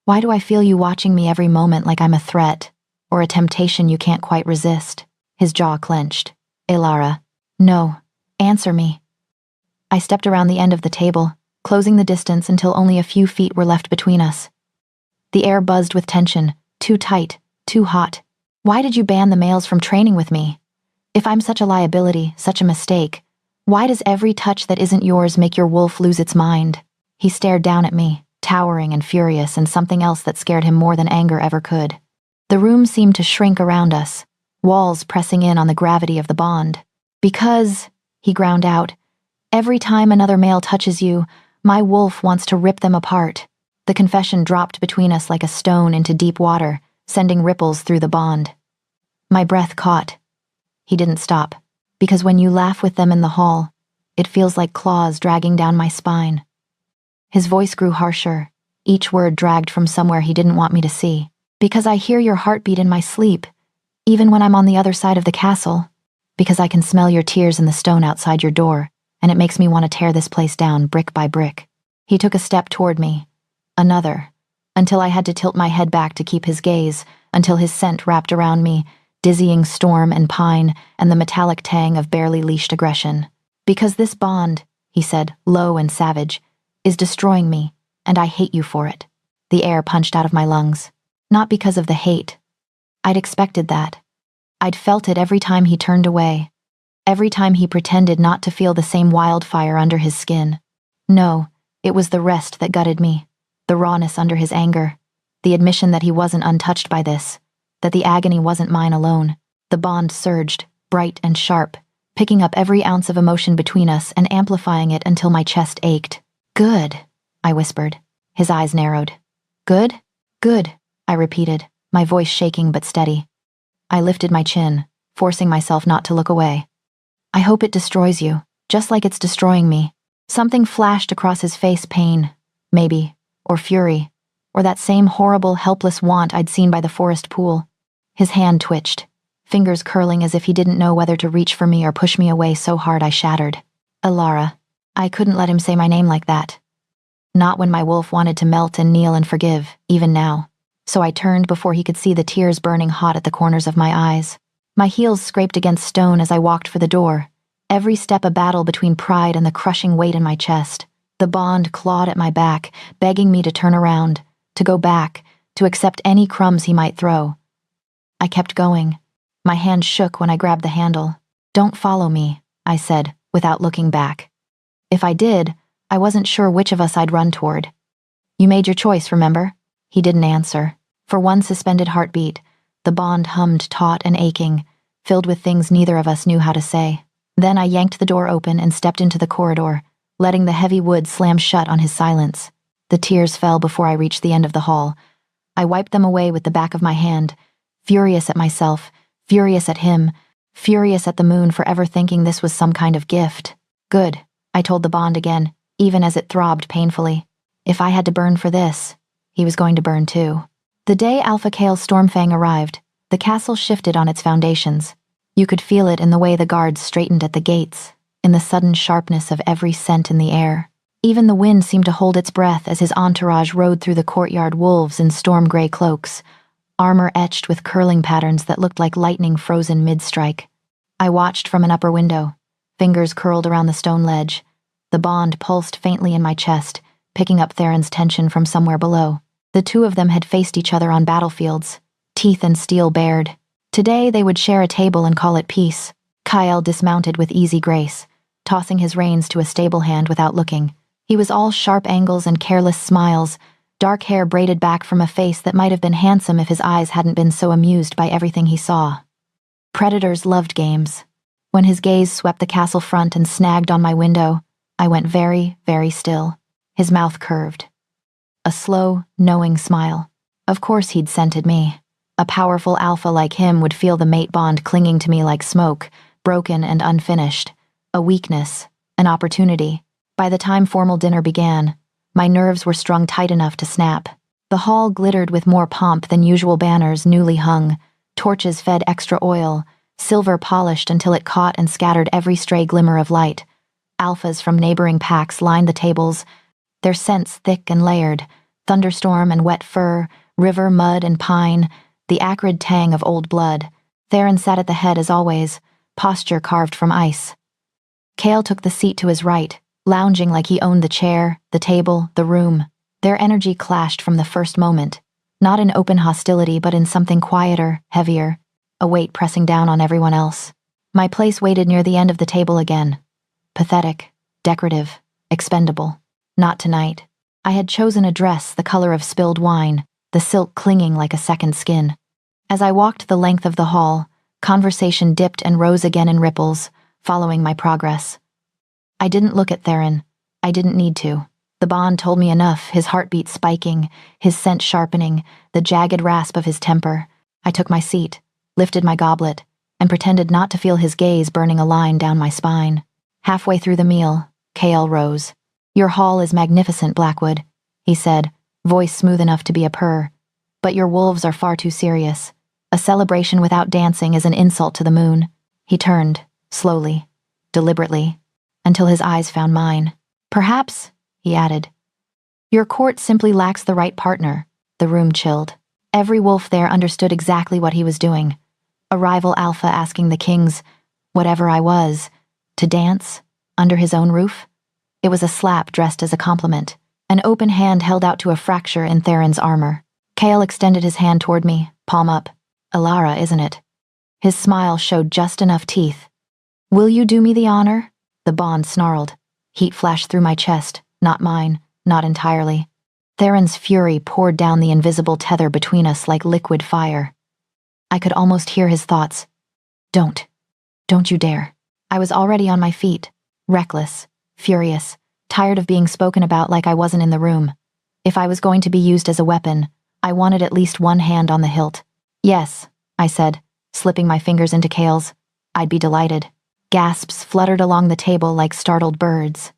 "Why do I feel you watching me every moment like I'm a threat, or a temptation you can't quite resist?" His jaw clenched. "Elara. No. Answer me." I stepped around the end of the table, closing the distance until only a few feet were left between us. The air buzzed with tension, too tight, too hot. "Why did you ban the males from training with me? If I'm such a liability, such a mistake, why does every touch that isn't yours make your wolf lose its mind?" He stared down at me, towering and furious, and something else that scared him more than anger ever could. The room seemed to shrink around us, walls pressing in on the gravity of the bond. "Because," he ground out, "every time another male touches you, my wolf wants to rip them apart." The confession dropped between us like a stone into deep water, sending ripples through the bond. My breath caught. He didn't stop. "Because when you laugh with them in the hall, it feels like claws dragging down my spine." His voice grew harsher, each word dragged from somewhere he didn't want me to see. "Because I hear your heartbeat in my sleep, even when I'm on the other side of the castle. Because I can smell your tears in the stone outside your door, and it makes me want to tear this place down brick by brick." He took a step toward me, another, until I had to tilt my head back to keep his gaze, until his scent wrapped around me, dizzying storm and pine and the metallic tang of barely leashed aggression. "Because this bond," he said, low and savage, "is destroying me, and I hate you for it." The air punched out of my lungs. Not because of the hate. I'd expected that. I'd felt it every time he turned away, every time he pretended not to feel the same wildfire under his skin. No, it was the rest that gutted me, the rawness under his anger, the admission that he wasn't untouched by this, that the agony wasn't mine alone. The bond surged, bright and sharp, picking up every ounce of emotion between us and amplifying it until my chest ached. "Good," I whispered. His eyes narrowed. "Good? Good," I repeated, my voice shaking but steady. I lifted my chin, forcing myself not to look away. "I hope it destroys you, just like it's destroying me." Something flashed across his face, pain, maybe, or fury, or that same horrible, helpless want I'd seen by the forest pool. His hand twitched, fingers curling as if he didn't know whether to reach for me or push me away so hard I shattered. Alara. I couldn't let him say my name like that. Not when my wolf wanted to melt and kneel and forgive, even now. So I turned before he could see the tears burning hot at the corners of my eyes. My heels scraped against stone as I walked for the door, every step a battle between pride and the crushing weight in my chest. The bond clawed at my back, begging me to turn around, to go back, to accept any crumbs he might throw. I kept going. My hand shook when I grabbed the handle. "Don't follow me," I said, without looking back. If I did, I wasn't sure which of us I'd run toward. "You made your choice, remember?" He didn't answer. For one suspended heartbeat, the bond hummed taut and aching, filled with things neither of us knew how to say. Then I yanked the door open and stepped into the corridor, letting the heavy wood slam shut on his silence. The tears fell before I reached the end of the hall. I wiped them away with the back of my hand, furious at myself, furious at him, furious at the moon for ever thinking this was some kind of gift. "Good," I told the bond again, even as it throbbed painfully. If I had to burn for this, he was going to burn too. The day Alpha Kale Stormfang arrived, the castle shifted on its foundations. You could feel it in the way the guards straightened at the gates, in the sudden sharpness of every scent in the air. Even the wind seemed to hold its breath as his entourage rode through the courtyard, wolves in storm-gray cloaks, armor etched with curling patterns that looked like lightning frozen mid-strike. I watched from an upper window, fingers curled around the stone ledge. The bond pulsed faintly in my chest, picking up Theron's tension from somewhere below. The two of them had faced each other on battlefields, teeth and steel bared. Today they would share a table and call it peace. Kyle dismounted with easy grace, tossing his reins to a stable hand without looking. He was all sharp angles and careless smiles, dark hair braided back from a face that might have been handsome if his eyes hadn't been so amused by everything he saw. Predators loved games. When his gaze swept the castle front and snagged on my window, I went very, very still. His mouth curved. A slow, knowing smile. Of course he'd scented me. A powerful alpha like him would feel the mate bond clinging to me like smoke, broken and unfinished. A weakness, an opportunity. By the time formal dinner began, my nerves were strung tight enough to snap. The hall glittered with more pomp than usual banners newly hung, torches fed extra oil, silver polished until it caught and scattered every stray glimmer of light. Alphas from neighboring packs lined the tables, their scents thick and layered, thunderstorm and wet fur, river, mud, and pine, the acrid tang of old blood. Theron sat at the head as always, posture carved from ice. Kale took the seat to his right, lounging like he owned the chair, the table, the room. Their energy clashed from the first moment, not in open hostility but in something quieter, heavier, a weight pressing down on everyone else. My place waited near the end of the table again. Pathetic, decorative, expendable. Not tonight. I had chosen a dress the color of spilled wine, the silk clinging like a second skin. As I walked the length of the hall, conversation dipped and rose again in ripples, following my progress. I didn't look at Theron. I didn't need to. The bond told me enough, his heartbeat spiking, his scent sharpening, the jagged rasp of his temper. I took my seat, lifted my goblet, and pretended not to feel his gaze burning a line down my spine. Halfway through the meal, Kale rose. "Your hall is magnificent, Blackwood," he said, voice smooth enough to be a purr. "But your wolves are far too serious. A celebration without dancing is an insult to the moon." He turned, slowly, deliberately, until his eyes found mine. "Perhaps," he added, "your court simply lacks the right partner." The room chilled. Every wolf there understood exactly what he was doing. A rival alpha asking the kings, whatever I was, to dance under his own roof. It was a slap dressed as a compliment, an open hand held out to a fracture in Theron's armor. Kale extended his hand toward me, palm up. "Alara, isn't it?" His smile showed just enough teeth. "Will you do me the honor?" The bond snarled. Heat flashed through my chest, not mine, not entirely. Theron's fury poured down the invisible tether between us like liquid fire. I could almost hear his thoughts. Don't you dare." I was already on my feet, reckless, furious, tired of being spoken about like I wasn't in the room. If I was going to be used as a weapon, I wanted at least one hand on the hilt. "Yes," I said, slipping my fingers into Kale's. "I'd be delighted." Gasps fluttered along the table like startled birds.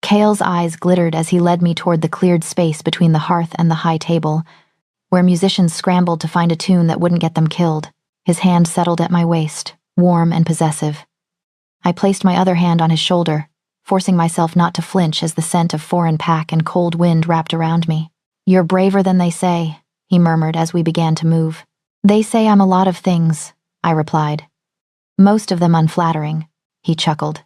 Kale's eyes glittered as he led me toward the cleared space between the hearth and the high table, where musicians scrambled to find a tune that wouldn't get them killed. His hand settled at my waist, warm and possessive. I placed my other hand on his shoulder, forcing myself not to flinch as the scent of foreign pack and cold wind wrapped around me. "You're braver than they say," he murmured as we began to move. "They say I'm a lot of things," I replied. "Most of them unflattering," he chuckled.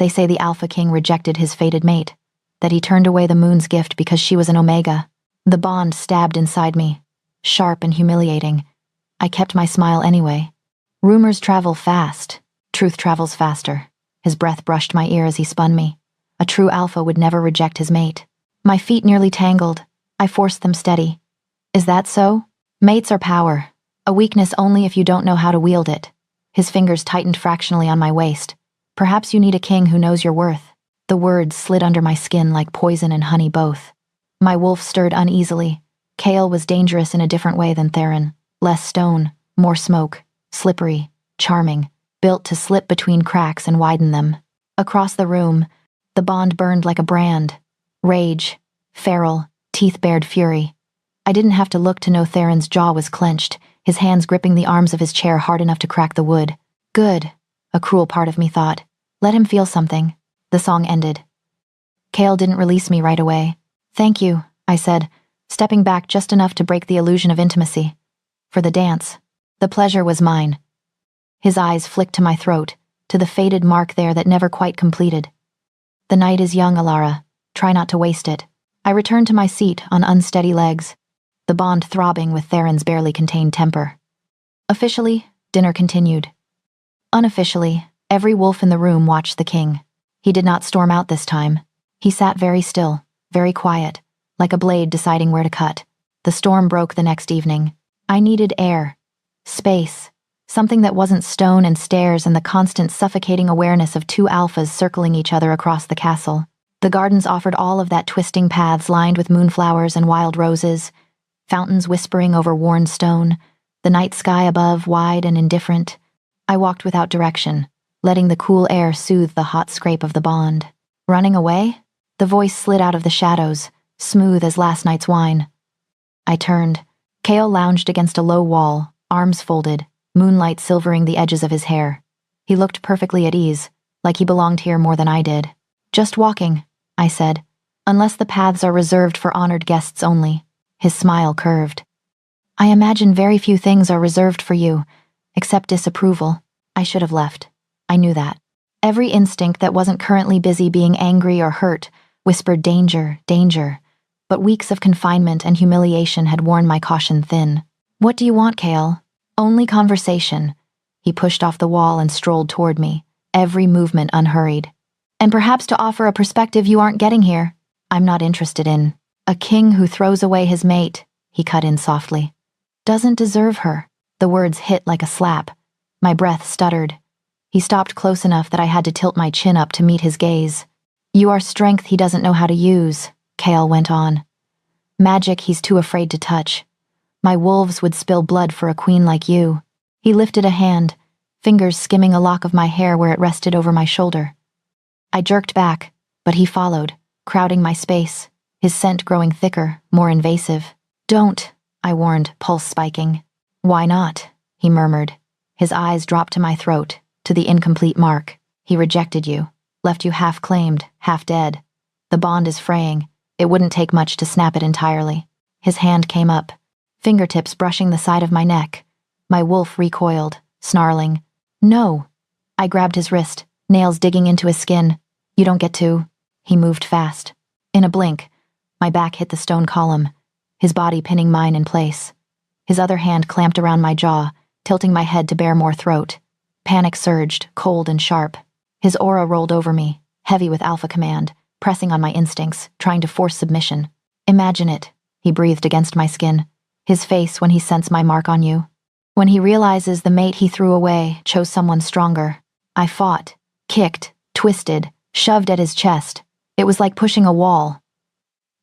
"They say the Alpha King rejected his fated mate, that he turned away the moon's gift because she was an Omega." The bond stabbed inside me, sharp and humiliating. I kept my smile anyway. "Rumors travel fast. Truth travels faster." His breath brushed my ear as he spun me. A true alpha would never reject his mate. My feet nearly tangled. I forced them steady. "Is that so? Mates are power. A weakness only if you don't know how to wield it." His fingers tightened fractionally on my waist. "Perhaps you need a king who knows your worth." The words slid under my skin like poison and honey both. My wolf stirred uneasily. Kale was dangerous in a different way than Theron. Less stone, more smoke, slippery, charming, built to slip between cracks and widen them. Across the room, the bond burned like a brand. Rage, feral, teeth-bared fury. I didn't have to look to know Theron's jaw was clenched, his hands gripping the arms of his chair hard enough to crack the wood. Good, a cruel part of me thought. Let him feel something. The song ended. Kale didn't release me right away. "Thank you," I said, stepping back just enough to break the illusion of intimacy. "For the dance. The pleasure was mine." His eyes flicked to my throat, to the faded mark there that never quite completed. "The night is young, Alara. Try not to waste it." I returned to my seat on unsteady legs, the bond throbbing with Theron's barely contained temper. Officially, dinner continued. Unofficially, every wolf in the room watched the king. He did not storm out this time. He sat very still, very quiet, like a blade deciding where to cut. The storm broke the next evening. I needed air, space, something that wasn't stone and stairs and the constant suffocating awareness of two alphas circling each other across the castle. The gardens offered all of that, twisting paths lined with moonflowers and wild roses, fountains whispering over worn stone, the night sky above wide and indifferent. I walked without direction, letting the cool air soothe the hot scrape of the bond. "Running away?" The voice slid out of the shadows, smooth as last night's wine. I turned. Kale lounged against a low wall, arms folded, moonlight silvering the edges of his hair. He looked perfectly at ease, like he belonged here more than I did. "Just walking," I said, "unless the paths are reserved for honored guests only." His smile curved. "I imagine very few things are reserved for you, except disapproval." I should have left. I knew that. Every instinct that wasn't currently busy being angry or hurt whispered danger, danger, but weeks of confinement and humiliation had worn my caution thin. "What do you want, Kale?" "Only conversation." He pushed off the wall and strolled toward me, every movement unhurried. "And perhaps to offer a perspective you aren't getting here." "I'm not interested in." "A king who throws away his mate," he cut in softly, "doesn't deserve her." The words hit like a slap. My breath stuttered. He stopped close enough that I had to tilt my chin up to meet his gaze. "You are strength he doesn't know how to use," Kale went on. "Magic he's too afraid to touch. My wolves would spill blood for a queen like you." He lifted a hand, fingers skimming a lock of my hair where it rested over my shoulder. I jerked back, but he followed, crowding my space, his scent growing thicker, more invasive. "Don't," I warned, pulse spiking. "Why not?" he murmured. His eyes dropped to my throat, to the incomplete mark. "He rejected you. Left you half-claimed, half-dead. The bond is fraying. It wouldn't take much to snap it entirely." His hand came up, fingertips brushing the side of my neck. My wolf recoiled, snarling. "No." I grabbed his wrist, nails digging into his skin. "You don't get to." He moved fast. In a blink, my back hit the stone column, his body pinning mine in place. His other hand clamped around my jaw, tilting my head to bare more throat. Panic surged, cold and sharp. His aura rolled over me, heavy with alpha command, pressing on my instincts, trying to force submission. "Imagine it," he breathed against my skin, his face when he sensed my mark on you. "When he realizes the mate he threw away chose someone stronger." I fought, kicked, twisted, shoved at his chest. It was like pushing a wall.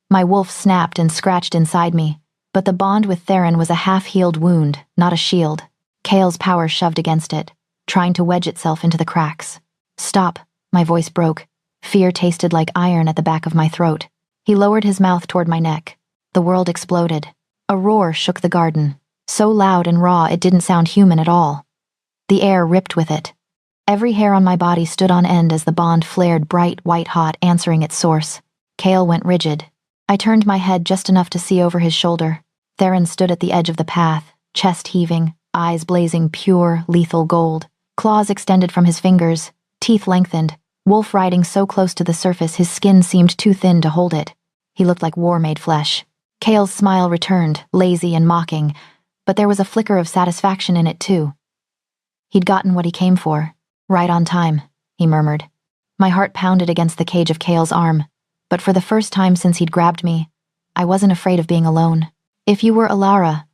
My wolf snapped and scratched inside me, but the bond with Theron was a half-healed wound, not a shield. Kale's power shoved against it, trying to wedge itself into the cracks. "Stop," my voice broke. Fear tasted like iron at the back of my throat. He lowered his mouth toward my neck. The world exploded. A roar shook the garden, so loud and raw it didn't sound human at all. The air ripped with it. Every hair on my body stood on end as the bond flared bright, white-hot, answering its source. Cale went rigid. I turned my head just enough to see over his shoulder. Theron stood at the edge of the path, chest heaving, eyes blazing pure, lethal gold. Claws extended from his fingers, teeth lengthened, wolf riding so close to the surface his skin seemed too thin to hold it. He looked like war-made flesh. Cale's smile returned, lazy and mocking, but there was a flicker of satisfaction in it too. He'd gotten what he came for. Right on time, he murmured. My heart pounded against the cage of Cale's arm, but for the first time since he'd grabbed me, I wasn't afraid of being alone. If you were Alara,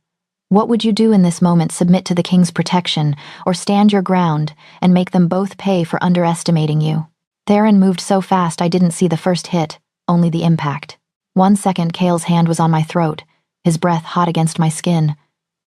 what would you do in this moment? Submit to the king's protection, or stand your ground and make them both pay for underestimating you? Theron moved so fast I didn't see the first hit, only the impact. 1 second, Cale's hand was on my throat, his breath hot against my skin.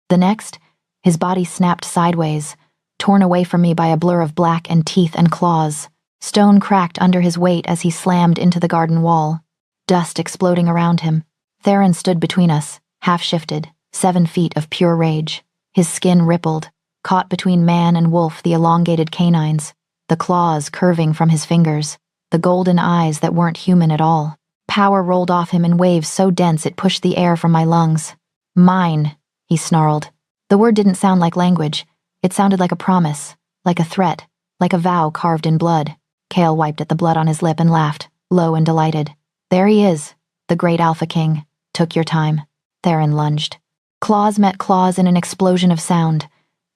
The next, his body snapped sideways, torn away from me by a blur of black and teeth and claws. Stone cracked under his weight as he slammed into the garden wall, dust exploding around him. Theron stood between us, half-shifted, 7 feet of pure rage. His skin rippled, caught between man and wolf, the elongated canines, the claws curving from his fingers, the golden eyes that weren't human at all. Power rolled off him in waves so dense it pushed the air from my lungs. Mine, he snarled. The word didn't sound like language. It sounded like a promise, like a threat, like a vow carved in blood. Cale wiped at the blood on his lip and laughed, low and delighted. There he is, the great Alpha King. Took your time. Theron lunged. Claws met claws in an explosion of sound.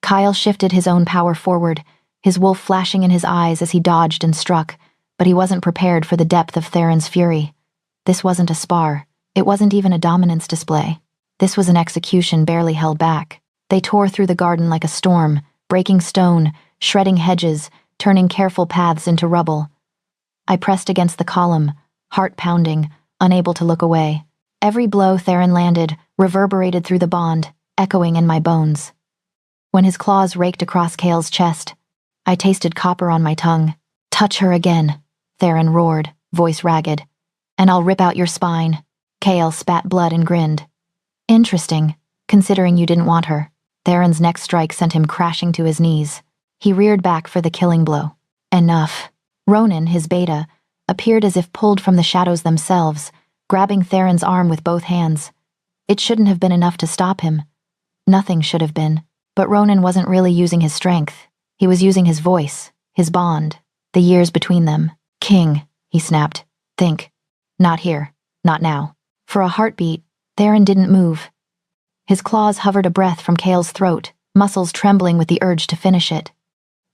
Kyle shifted his own power forward, his wolf flashing in his eyes as he dodged and struck, but he wasn't prepared for the depth of Theron's fury. This wasn't a spar. It wasn't even a dominance display. This was an execution barely held back. They tore through the garden like a storm, breaking stone, shredding hedges, turning careful paths into rubble. I pressed against the column, heart pounding, unable to look away. Every blow Theron landed reverberated through the bond, echoing in my bones. When his claws raked across Cale's chest, I tasted copper on my tongue. Touch her again, Theron roared, voice ragged, and I'll rip out your spine. Cale spat blood and grinned. Interesting, considering you didn't want her. Theron's next strike sent him crashing to his knees. He reared back for the killing blow. Enough. Ronan, his beta, appeared as if pulled from the shadows themselves, grabbing Theron's arm with both hands. It shouldn't have been enough to stop him. Nothing should have been. But Ronan wasn't really using his strength. He was using his voice, his bond, the years between them. King, he snapped. Think. Not here. Not now. For a heartbeat, Theron didn't move. His claws hovered a breath from Cale's throat, muscles trembling with the urge to finish it.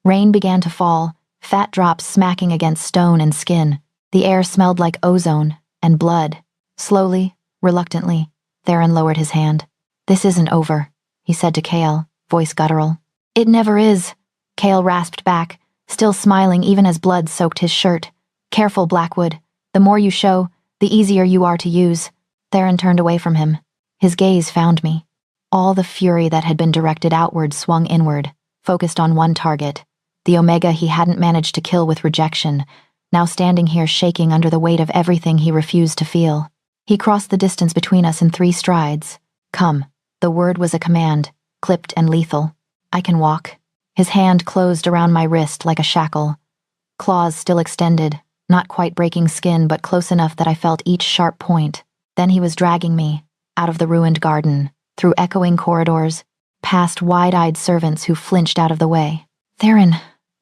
Rain began to fall, fat drops smacking against stone and skin. The air smelled like ozone and blood. Slowly, reluctantly, Theron lowered his hand. This isn't over, he said to Cale, voice guttural. It never is, Cale rasped back, still smiling even as blood soaked his shirt. Careful, Blackwood. The more you show, the easier you are to use. Theron turned away from him. His gaze found me. All the fury that had been directed outward swung inward, focused on one target, the Omega he hadn't managed to kill with rejection, now standing here shaking under the weight of everything he refused to feel. He crossed the distance between us in 3 strides. Come. The word was a command, clipped and lethal. I can walk. His hand closed around my wrist like a shackle. Claws still extended, not quite breaking skin but close enough that I felt each sharp point. Then he was dragging me, out of the ruined garden, through echoing corridors, past wide-eyed servants who flinched out of the way. Theron,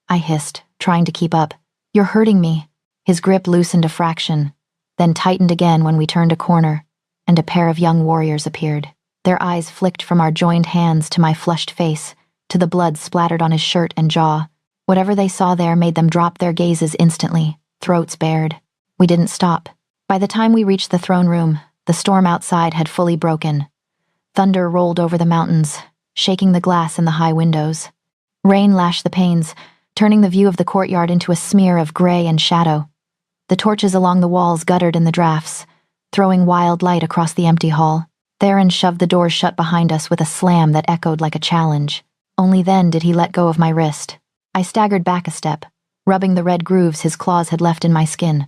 I hissed, trying to keep up. You're hurting me. His grip loosened a fraction, then tightened again when we turned a corner, and a pair of young warriors appeared. Their eyes flicked from our joined hands to my flushed face, to the blood splattered on his shirt and jaw. Whatever they saw there made them drop their gazes instantly, throats bared. We didn't stop. By the time we reached the throne room, the storm outside had fully broken. Thunder rolled over the mountains, shaking the glass in the high windows. Rain lashed the panes, turning the view of the courtyard into a smear of gray and shadow. The torches along the walls guttered in the drafts, throwing wild light across the empty hall. Theron shoved the doors shut behind us with a slam that echoed like a challenge. Only then did he let go of my wrist. I staggered back a step, rubbing the red grooves his claws had left in my skin.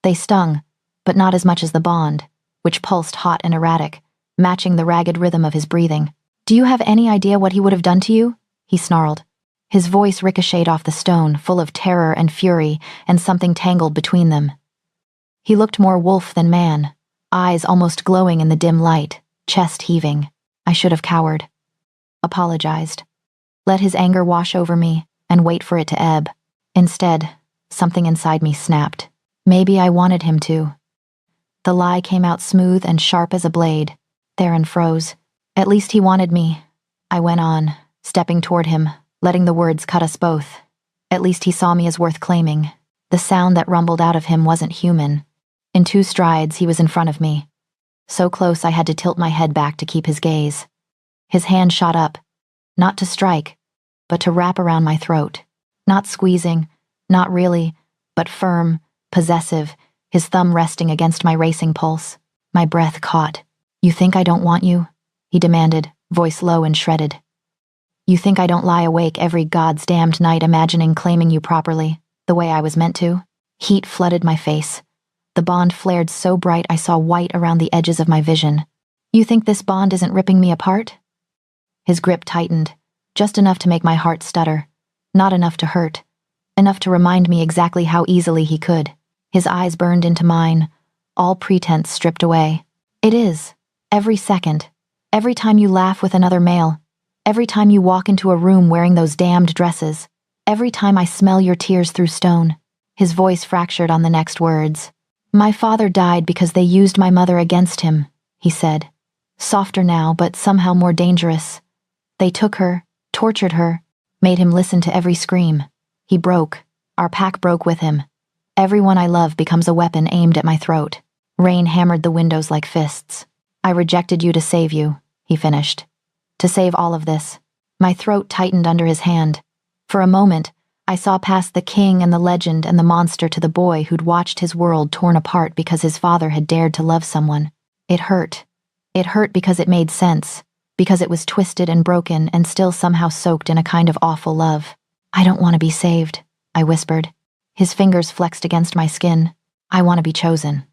They stung, but not as much as the bond, which pulsed hot and erratic, matching the ragged rhythm of his breathing. Do you have any idea what he would have done to you? He snarled. His voice ricocheted off the stone, full of terror and fury, and something tangled between them. He looked more wolf than man, eyes almost glowing in the dim light, chest heaving. I should have cowered. Apologized. Let his anger wash over me, and wait for it to ebb. Instead, something inside me snapped. Maybe I wanted him to. The lie came out smooth and sharp as a blade. Theron froze. At least he wanted me. I went on, stepping toward him, letting the words cut us both. At least he saw me as worth claiming. The sound that rumbled out of him wasn't human. In 2 strides, he was in front of me. So close I had to tilt my head back to keep his gaze. His hand shot up, not to strike, but to wrap around my throat. Not squeezing, not really, but firm, possessive, his thumb resting against my racing pulse. My breath caught. "You think I don't want you?" he demanded, voice low and shredded. "You think I don't lie awake every God's-damned night imagining claiming you properly, the way I was meant to?" Heat flooded my face. The bond flared so bright I saw white around the edges of my vision. "You think this bond isn't ripping me apart?" His grip tightened, just enough to make my heart stutter, not enough to hurt, enough to remind me exactly how easily he could. His eyes burned into mine, all pretense stripped away. "It is. Every second. Every time you laugh with another male. Every time you walk into a room wearing those damned dresses. Every time I smell your tears through stone." His voice fractured on the next words. "My father died because they used my mother against him," he said. Softer now, but somehow more dangerous. "They took her, tortured her, made him listen to every scream. He broke. Our pack broke with him. Everyone I love becomes a weapon aimed at my throat." Rain hammered the windows like fists. "I rejected you to save you," he finished. "To save all of this." My throat tightened under his hand. For a moment, I saw past the king and the legend and the monster to the boy who'd watched his world torn apart because his father had dared to love someone. It hurt. It hurt because it made sense, because it was twisted and broken and still somehow soaked in a kind of awful love. "I don't want to be saved," I whispered. His fingers flexed against my skin. "I want to be chosen."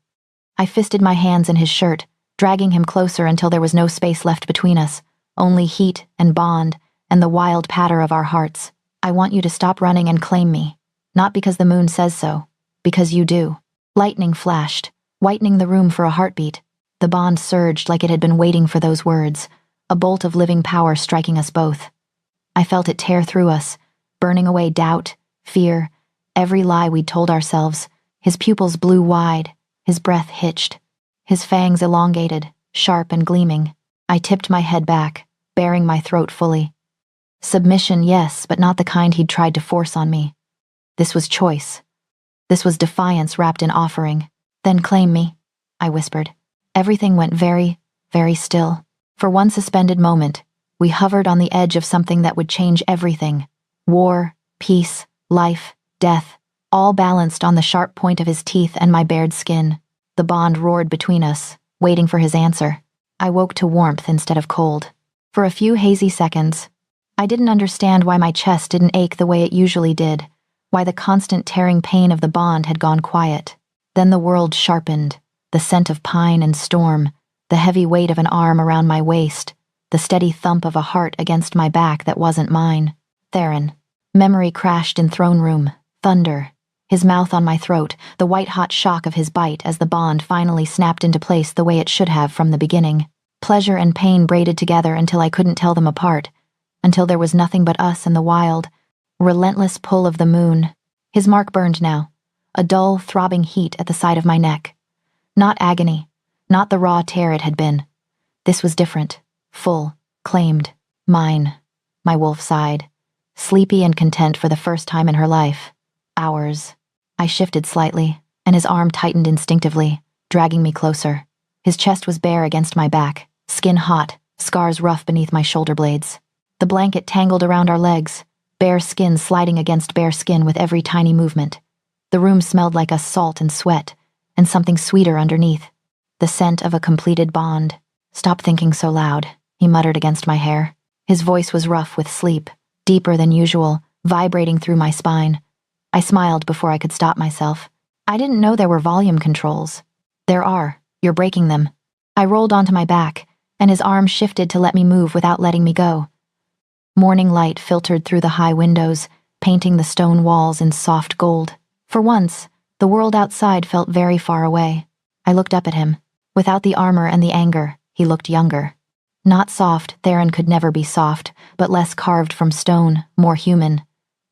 I fisted my hands in his shirt, dragging him closer until there was no space left between us, only heat and bond and the wild patter of our hearts. "I want you to stop running and claim me. Not because the moon says so, because you do." Lightning flashed, whitening the room for a heartbeat. The bond surged like it had been waiting for those words, a bolt of living power striking us both. I felt it tear through us, burning away doubt, fear, every lie we'd told ourselves. His pupils blew wide, his breath hitched, his fangs elongated, sharp and gleaming. I tipped my head back, baring my throat fully. Submission, yes, but not the kind he'd tried to force on me. This was choice. This was defiance wrapped in offering. "Then claim me," I whispered. Everything went very, very still. For one suspended moment, we hovered on the edge of something that would change everything. War, peace, life, death, all balanced on the sharp point of his teeth and my bared skin. The bond roared between us, waiting for his answer. I woke to warmth instead of cold. For a few hazy seconds, I didn't understand why my chest didn't ache the way it usually did, why the constant tearing pain of the bond had gone quiet. Then the world sharpened, the scent of pine and storm, the heavy weight of an arm around my waist, the steady thump of a heart against my back that wasn't mine. Theron. Memory crashed in throne room. Thunder. His mouth on my throat, the white-hot shock of his bite as the bond finally snapped into place the way it should have from the beginning. Pleasure and pain braided together until I couldn't tell them apart, until there was nothing but us and the wild, relentless pull of the moon. His mark burned now, a dull, throbbing heat at the side of my neck. Not agony, not the raw tear it had been. This was different, full, claimed, mine. My wolf sighed, sleepy and content for the first time in her life. Ours. I shifted slightly, and his arm tightened instinctively, dragging me closer. His chest was bare against my back, skin hot, scars rough beneath my shoulder blades. The blanket tangled around our legs, bare skin sliding against bare skin with every tiny movement. The room smelled like us salt and sweat, and something sweeter underneath. The scent of a completed bond. "Stop thinking so loud," he muttered against my hair. His voice was rough with sleep, deeper than usual, vibrating through my spine. I smiled before I could stop myself. "I didn't know there were volume controls." "There are. You're breaking them." I rolled onto my back, and his arm shifted to let me move without letting me go. Morning light filtered through the high windows, painting the stone walls in soft gold. For once, the world outside felt very far away. I looked up at him. Without the armor and the anger, he looked younger. Not soft, Theron could never be soft, but less carved from stone, more human.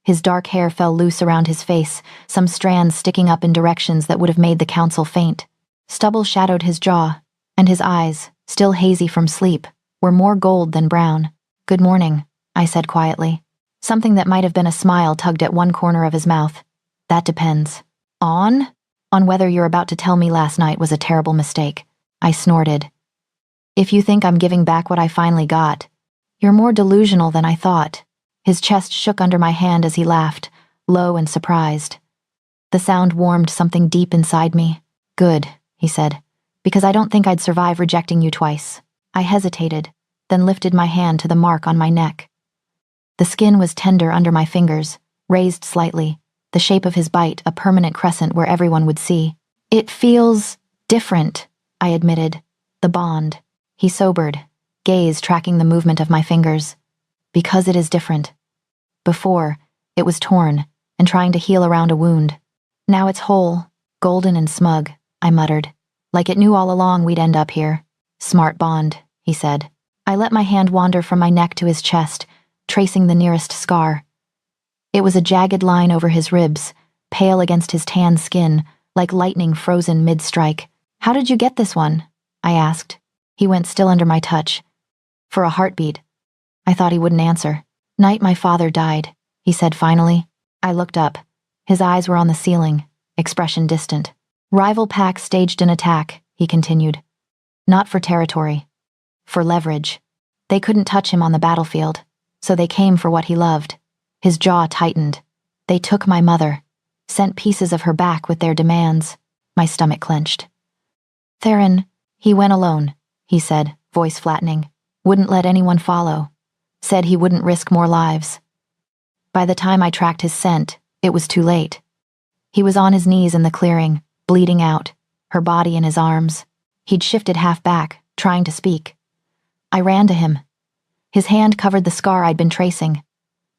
His dark hair fell loose around his face, some strands sticking up in directions that would have made the council faint. Stubble shadowed his jaw, and his eyes, still hazy from sleep, were more gold than brown. "Good morning," I said quietly. Something that might have been a smile tugged at one corner of his mouth. "That depends. On whether you're about to tell me last night was a terrible mistake," I snorted. "If you think I'm giving back what I finally got, you're more delusional than I thought." His chest shook under my hand as he laughed, low and surprised. The sound warmed something deep inside me. "Good," he said, "because I don't think I'd survive rejecting you twice." I hesitated, then lifted my hand to the mark on my neck. The skin was tender under my fingers, raised slightly, the shape of his bite a permanent crescent where everyone would see. "It feels different," I admitted. "The bond." He sobered, gaze tracking the movement of my fingers. "Because it is different. Before, it was torn and trying to heal around a wound. Now it's whole, golden and smug," I muttered, like it knew all along we'd end up here. "Smart bond," he said. I let my hand wander from my neck to his chest, tracing the nearest scar. It was a jagged line over his ribs, pale against his tan skin, like lightning frozen mid-strike. "How did you get this one?" I asked. He went still under my touch. "For a heartbeat." I thought he wouldn't answer. "Night my father died," he said finally. I looked up. His eyes were on the ceiling, expression distant. "Rival packs staged an attack," he continued. "Not for territory. For leverage. They couldn't touch him on the battlefield, so they came for what he loved." His jaw tightened. "They took my mother, sent pieces of her back with their demands." My stomach clenched. "Theron, he went alone," he said, voice flattening. "Wouldn't let anyone follow. Said he wouldn't risk more lives. By the time I tracked his scent, it was too late. He was on his knees in the clearing, bleeding out, her body in his arms. He'd shifted half back, trying to speak. I ran to him. His hand covered the scar I'd been tracing.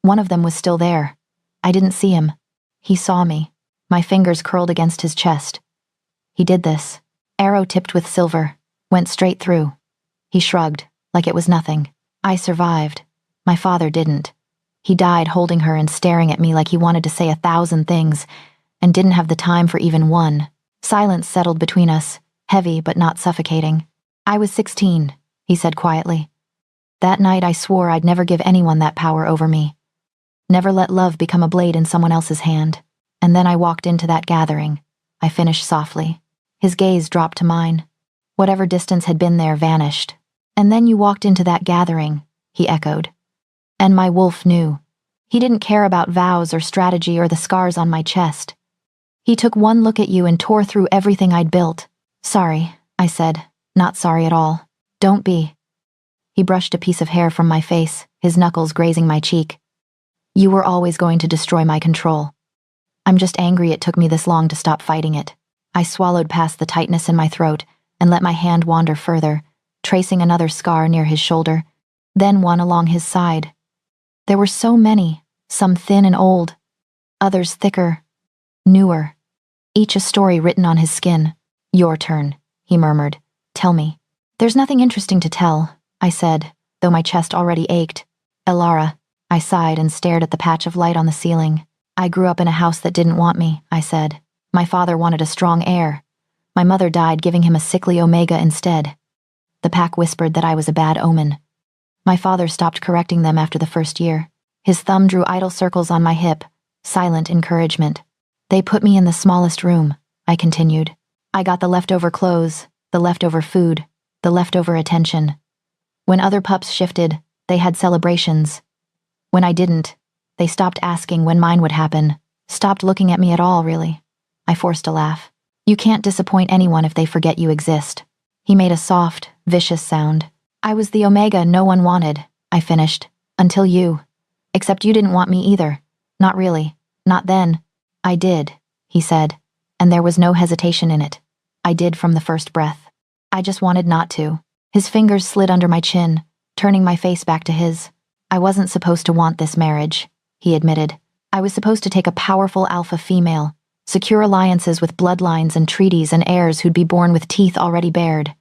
One of them was still there. I didn't see him. He saw me. My fingers curled against his chest. He did this. Arrow tipped with silver. Went straight through. He shrugged, like it was nothing. I survived. My father didn't. He died holding her and staring at me like he wanted to say 1,000 things, and didn't have the time for even one. Silence settled between us, heavy but not suffocating. "I was 16, he said quietly. "That night I swore I'd never give anyone that power over me. Never let love become a blade in someone else's hand. And then I walked into that gathering," I finished softly. His gaze dropped to mine. Whatever distance had been there vanished. "And then you walked into that gathering," he echoed. "And my wolf knew. He didn't care about vows or strategy or the scars on my chest. He took one look at you and tore through everything I'd built." "Sorry," I said, not sorry at all. "Don't be." He brushed a piece of hair from my face, his knuckles grazing my cheek. "You were always going to destroy my control. I'm just angry it took me this long to stop fighting it." I swallowed past the tightness in my throat and let my hand wander further, tracing another scar near his shoulder, then one along his side. There were so many, some thin and old, others thicker, newer, each a story written on his skin. "Your turn," he murmured. "Tell me." "There's nothing interesting to tell," I said, though my chest already ached. "Elara," I sighed and stared at the patch of light on the ceiling. "I grew up in a house that didn't want me," I said. "My father wanted a strong heir. My mother died giving him a sickly Omega instead. The pack whispered that I was a bad omen. My father stopped correcting them after the first year. His thumb drew idle circles on my hip, silent encouragement. They put me in the smallest room," I continued. "I got the leftover clothes, the leftover food, the leftover attention. When other pups shifted, they had celebrations. When I didn't, they stopped asking when mine would happen, stopped looking at me at all, really." I forced a laugh. "You can't disappoint anyone if they forget you exist." He made a soft, vicious sound. "I was the Omega no one wanted," I finished. "Until you. Except you didn't want me either. Not really. Not then." "I did," he said, and there was no hesitation in it. "I did from the first breath. I just wanted not to." His fingers slid under my chin, turning my face back to his. I wasn't supposed to want this marriage, he admitted. I was supposed to take a powerful alpha female, secure alliances with bloodlines and treaties and heirs who'd be born with teeth already bared.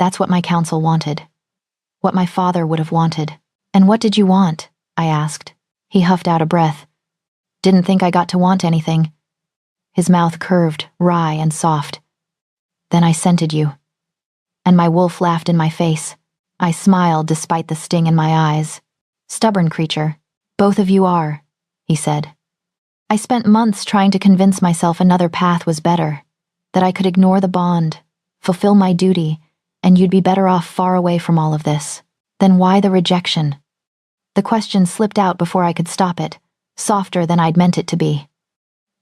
That's what my council wanted. What my father would have wanted. And what did you want? I asked. He huffed out a breath. Didn't think I got to want anything. His mouth curved, wry and soft. Then I scented you. And my wolf laughed in my face. I smiled despite the sting in my eyes. Stubborn creature. Both of you are, he said. I spent months trying to convince myself another path was better, that I could ignore the bond, fulfill my duty, and you'd be better off far away from all of this. Then why the rejection? The question slipped out before I could stop it, softer than I'd meant it to be.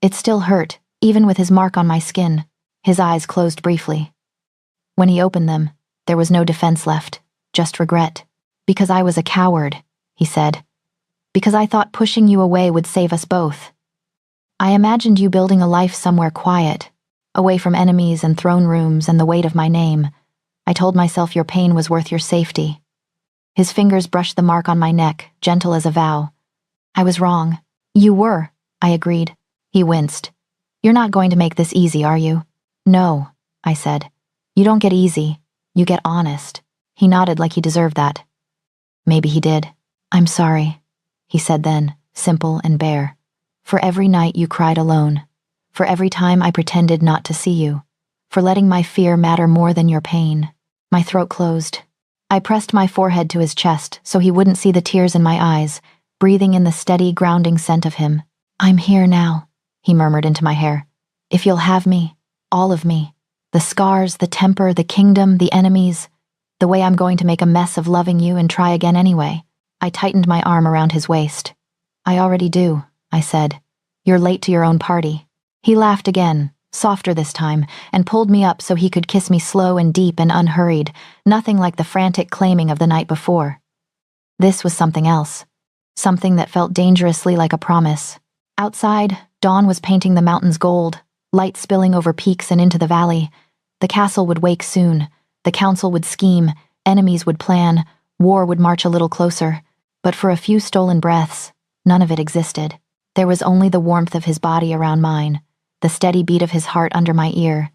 It still hurt, even with his mark on my skin. His eyes closed briefly. When he opened them, there was no defense left, just regret. Because I was a coward, he said. Because I thought pushing you away would save us both. I imagined you building a life somewhere quiet, away from enemies and throne rooms and the weight of my name. I told myself your pain was worth your safety. His fingers brushed the mark on my neck, gentle as a vow. I was wrong. You were, I agreed. He winced. You're not going to make this easy, are you? No, I said. You don't get easy. You get honest. He nodded like he deserved that. Maybe he did. I'm sorry, he said then, simple and bare. For every night you cried alone. For every time I pretended not to see you. For letting my fear matter more than your pain. My throat closed. I pressed my forehead to his chest so he wouldn't see the tears in my eyes, breathing in the steady, grounding scent of him. I'm here now, he murmured into my hair. If you'll have me, all of me. The scars, the temper, the kingdom, the enemies. The way I'm going to make a mess of loving you and try again anyway. I tightened my arm around his waist. I already do, I said. You're late to your own party. He laughed again, softer this time, and pulled me up so he could kiss me slow and deep and unhurried, nothing like the frantic claiming of the night before. This was something else. Something that felt dangerously like a promise. Outside, dawn was painting the mountains gold, light spilling over peaks and into the valley. The castle would wake soon. The council would scheme, enemies would plan, war would march a little closer. But for a few stolen breaths, none of it existed. There was only the warmth of his body around mine, the steady beat of his heart under my ear,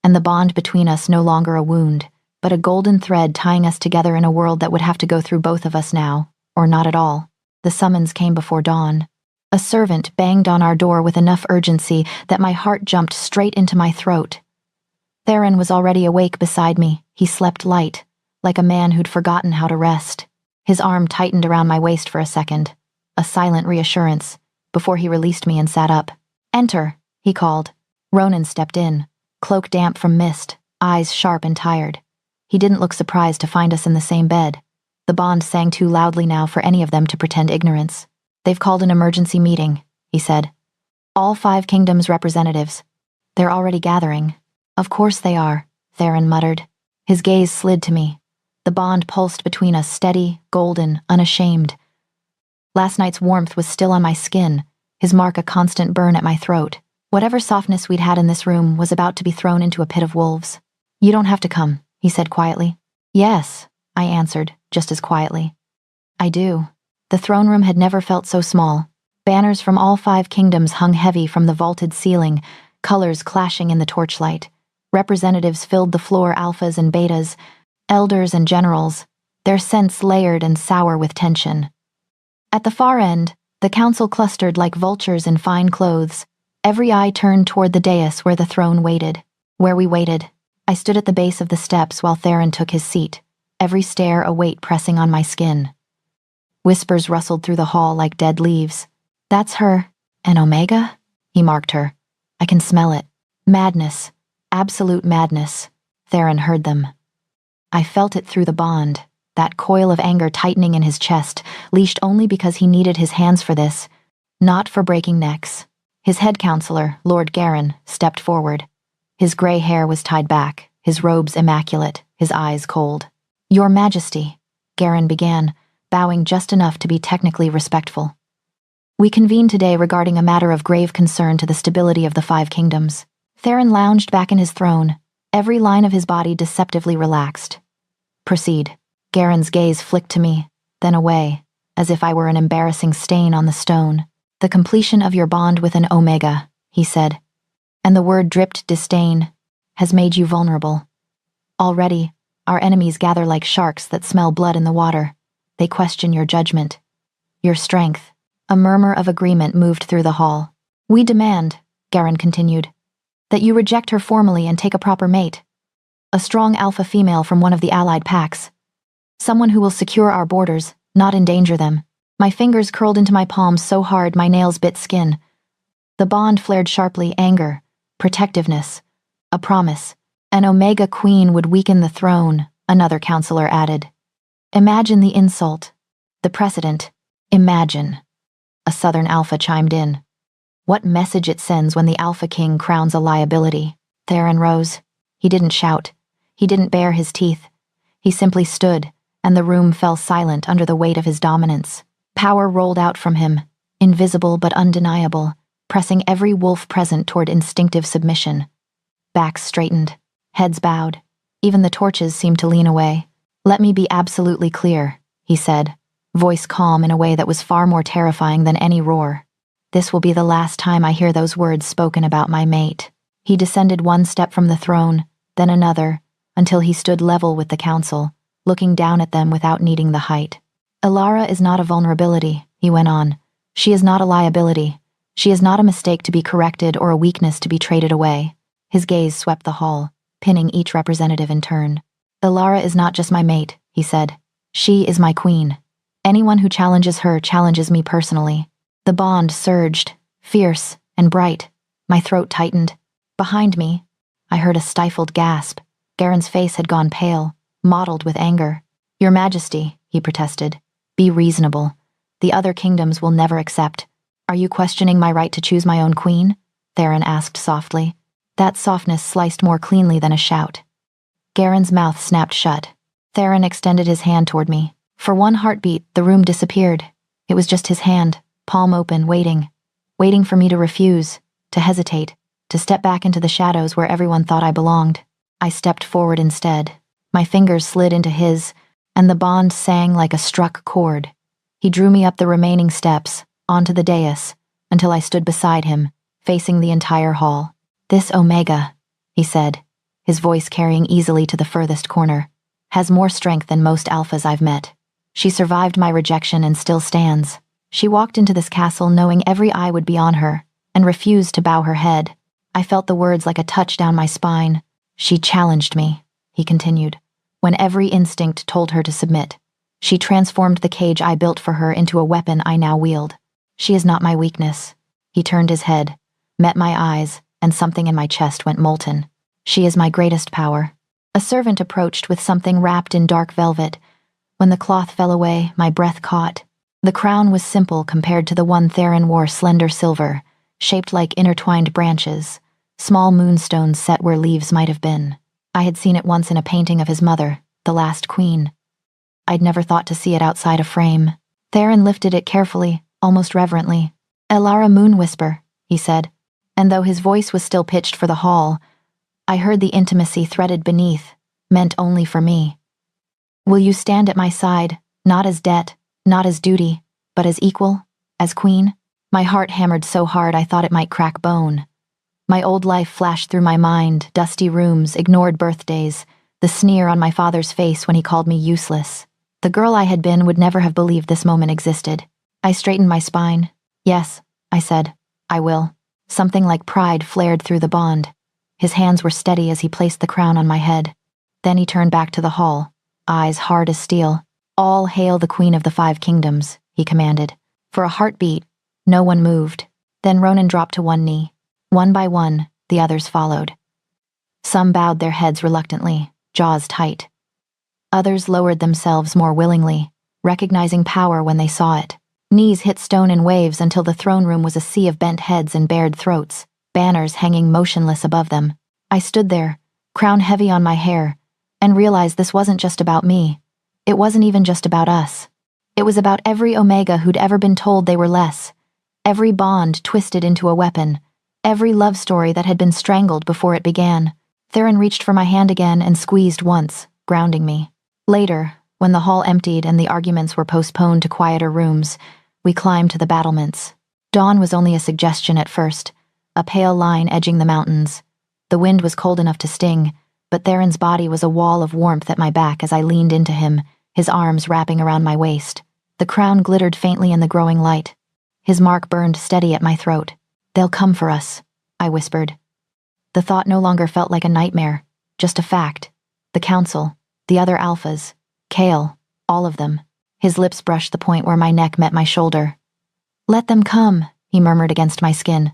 and the bond between us no longer a wound, but a golden thread tying us together in a world that would have to go through both of us now, or not at all. The summons came before dawn. A servant banged on our door with enough urgency that my heart jumped straight into my throat. Theron was already awake beside me. He slept light, like a man who'd forgotten how to rest. His arm tightened around my waist for a second, a silent reassurance, before he released me and sat up. Enter, he called. Ronan stepped in, cloak damp from mist, eyes sharp and tired. He didn't look surprised to find us in the same bed. The bond sang too loudly now for any of them to pretend ignorance. They've called an emergency meeting, he said. All 5 kingdoms' representatives. They're already gathering. Of course they are, Theron muttered. His gaze slid to me. The bond pulsed between us, steady, golden, unashamed. Last night's warmth was still on my skin, his mark a constant burn at my throat. Whatever softness we'd had in this room was about to be thrown into a pit of wolves. You don't have to come, he said quietly. Yes, I answered, just as quietly. I do. The throne room had never felt so small. Banners from all 5 kingdoms hung heavy from the vaulted ceiling, colors clashing in the torchlight. Representatives filled the floor, alphas and betas, elders and generals, their scents layered and sour with tension. At the far end, the council clustered like vultures in fine clothes, every eye turned toward the dais where the throne waited. Where we waited, I stood at the base of the steps while Theron took his seat, every stare a weight pressing on my skin. Whispers rustled through the hall like dead leaves. That's her. An Omega? He marked her. I can smell it. Madness. Absolute madness. Theron heard them. I felt it through the bond, that coil of anger tightening in his chest, leashed only because he needed his hands for this, not for breaking necks. His head counselor, Lord Garin, stepped forward. His gray hair was tied back, his robes immaculate, his eyes cold. Your Majesty, Garin began, bowing just enough to be technically respectful. We convene today regarding a matter of grave concern to the stability of the 5 kingdoms. Theron lounged back in his throne, every line of his body deceptively relaxed. Proceed. Garen's gaze flicked to me, then away. as if I were an embarrassing stain on the stone. "The completion of your bond with an Omega," he said, and the word dripped disdain, "has made you vulnerable. Already, our enemies gather like sharks that smell blood in the water. They question your judgment, your strength." A murmur of agreement moved through the hall. "We demand," Garen continued, "that you reject her formally and take a proper mate. A strong alpha female from one of the allied packs. Someone who will secure our borders, not endanger them." My fingers curled into my palms so hard my nails bit skin. The bond flared sharply: anger, protectiveness, a promise. "An Omega Queen would weaken the throne," another counselor added. "Imagine the insult, the precedent. Imagine." A Southern Alpha chimed in. "What message it sends when the Alpha King crowns a liability." Theron rose. He didn't shout. He didn't bare his teeth. He simply stood, and the room fell silent under the weight of his dominance. Power rolled out from him, invisible but undeniable, pressing every wolf present toward instinctive submission. Backs straightened, heads bowed. Even the torches seemed to lean away. "Let me be absolutely clear," he said, voice calm in a way that was far more terrifying than any roar. "This will be the last time I hear those words spoken about my mate." He descended one step from the throne, then another, until he stood level with the council, looking down at them without needing the height. "Elara is not a vulnerability," he went on. "She is not a liability. She is not a mistake to be corrected or a weakness to be traded away." His gaze swept the hall, pinning each representative in turn. "Elara is not just my mate," he said. "She is my queen. Anyone who challenges her challenges me personally." The bond surged, fierce and bright. My throat tightened. Behind me, I heard a stifled gasp. Garen's face had gone pale, mottled with anger. "Your Majesty," he protested, "be reasonable. The other kingdoms will never accept." "Are you questioning my right to choose my own queen?" Theron asked softly. That softness sliced more cleanly than a shout. Garen's mouth snapped shut. Theron extended his hand toward me. For one heartbeat, the room disappeared. It was just his hand, palm open, waiting for me to refuse, to hesitate, to step back into the shadows where everyone thought I belonged. I stepped forward instead. My fingers slid into his, and the bond sang like a struck chord. He drew me up the remaining steps, onto the dais, until I stood beside him, facing the entire hall. "This Omega," he said, his voice carrying easily to the furthest corner, "has more strength than most alphas I've met. She survived my rejection and still stands. She walked into this castle knowing every eye would be on her, and refused to bow her head." I felt the words like a touch down my spine. "She challenged me," he continued, "when every instinct told her to submit. She transformed the cage I built for her into a weapon I now wield. She is not my weakness." He turned his head, met my eyes, and something in my chest went molten. "She is my greatest power." A servant approached with something wrapped in dark velvet. When the cloth fell away, my breath caught. The crown was simple compared to the one Theron wore: slender silver, shaped like intertwined branches, small moonstones set where leaves might have been. I had seen it once in a painting of his mother, the last queen. I'd never thought to see it outside a frame. Theron lifted it carefully, almost reverently. "Elara Moonwhisper," he said, and though his voice was still pitched for the hall, I heard the intimacy threaded beneath, meant only for me. "Will you stand at my side, not as debt, not as duty, but as equal, as queen?" My heart hammered so hard I thought it might crack bone. My old life flashed through my mind: dusty rooms, ignored birthdays, the sneer on my father's face when he called me useless. The girl I had been would never have believed this moment existed. I straightened my spine. "Yes," I said, "I will." Something like pride flared through the bond. His hands were steady as he placed the crown on my head. Then he turned back to the hall, eyes hard as steel. "All hail the Queen of the Five Kingdoms," he commanded. For a heartbeat, no one moved. Then Ronan dropped to one knee. One by one, the others followed. Some bowed their heads reluctantly, jaws tight. Others lowered themselves more willingly, recognizing power when they saw it. Knees hit stone in waves until the throne room was a sea of bent heads and bared throats, banners hanging motionless above them. I stood there, crown heavy on my hair, and realized this wasn't just about me. It wasn't even just about us. It was about every Omega who'd ever been told they were less, every bond twisted into a weapon, every love story that had been strangled before it began. Theron reached for my hand again and squeezed once, grounding me. Later, When the hall emptied and the arguments were postponed to quieter rooms, we climbed to the battlements. Dawn was only a suggestion at first, a pale line edging the mountains. The wind was cold enough to sting, but Theron's body was a wall of warmth at my back as I leaned into him, his arms wrapping around my waist. The crown glittered faintly in the growing light. His mark burned steady at my throat. "They'll come for us," I whispered. The thought no longer felt like a nightmare, just a fact. The council, the other alphas, Kale, all of them. His lips brushed the point where my neck met my shoulder. "Let them come," he murmured against my skin.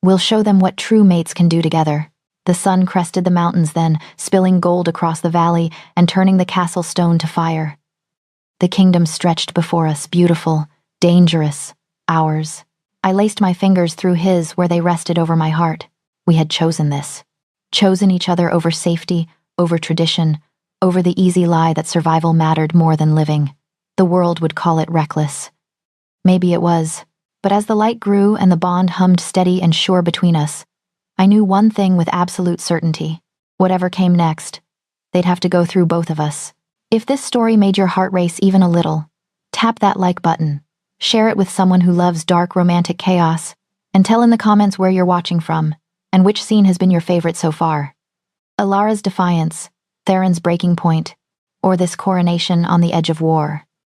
"We'll show them what true mates can do together." The sun crested the mountains then, spilling gold across the valley and turning the castle stone to fire. The kingdom stretched before us, beautiful, dangerous, ours. I laced my fingers through his where they rested over my heart. We had chosen this. Chosen each other over safety, over tradition, over the easy lie that survival mattered more than living. The world would call it reckless. Maybe it was, but as the light grew and the bond hummed steady and sure between us, I knew one thing with absolute certainty. Whatever came next, they'd have to go through both of us. If this story made your heart race even a little, tap that like button, share it with someone who loves dark romantic chaos, and tell in the comments where you're watching from, and which scene has been your favorite so far. Alara's defiance, Theron's breaking point, or this coronation on the edge of war.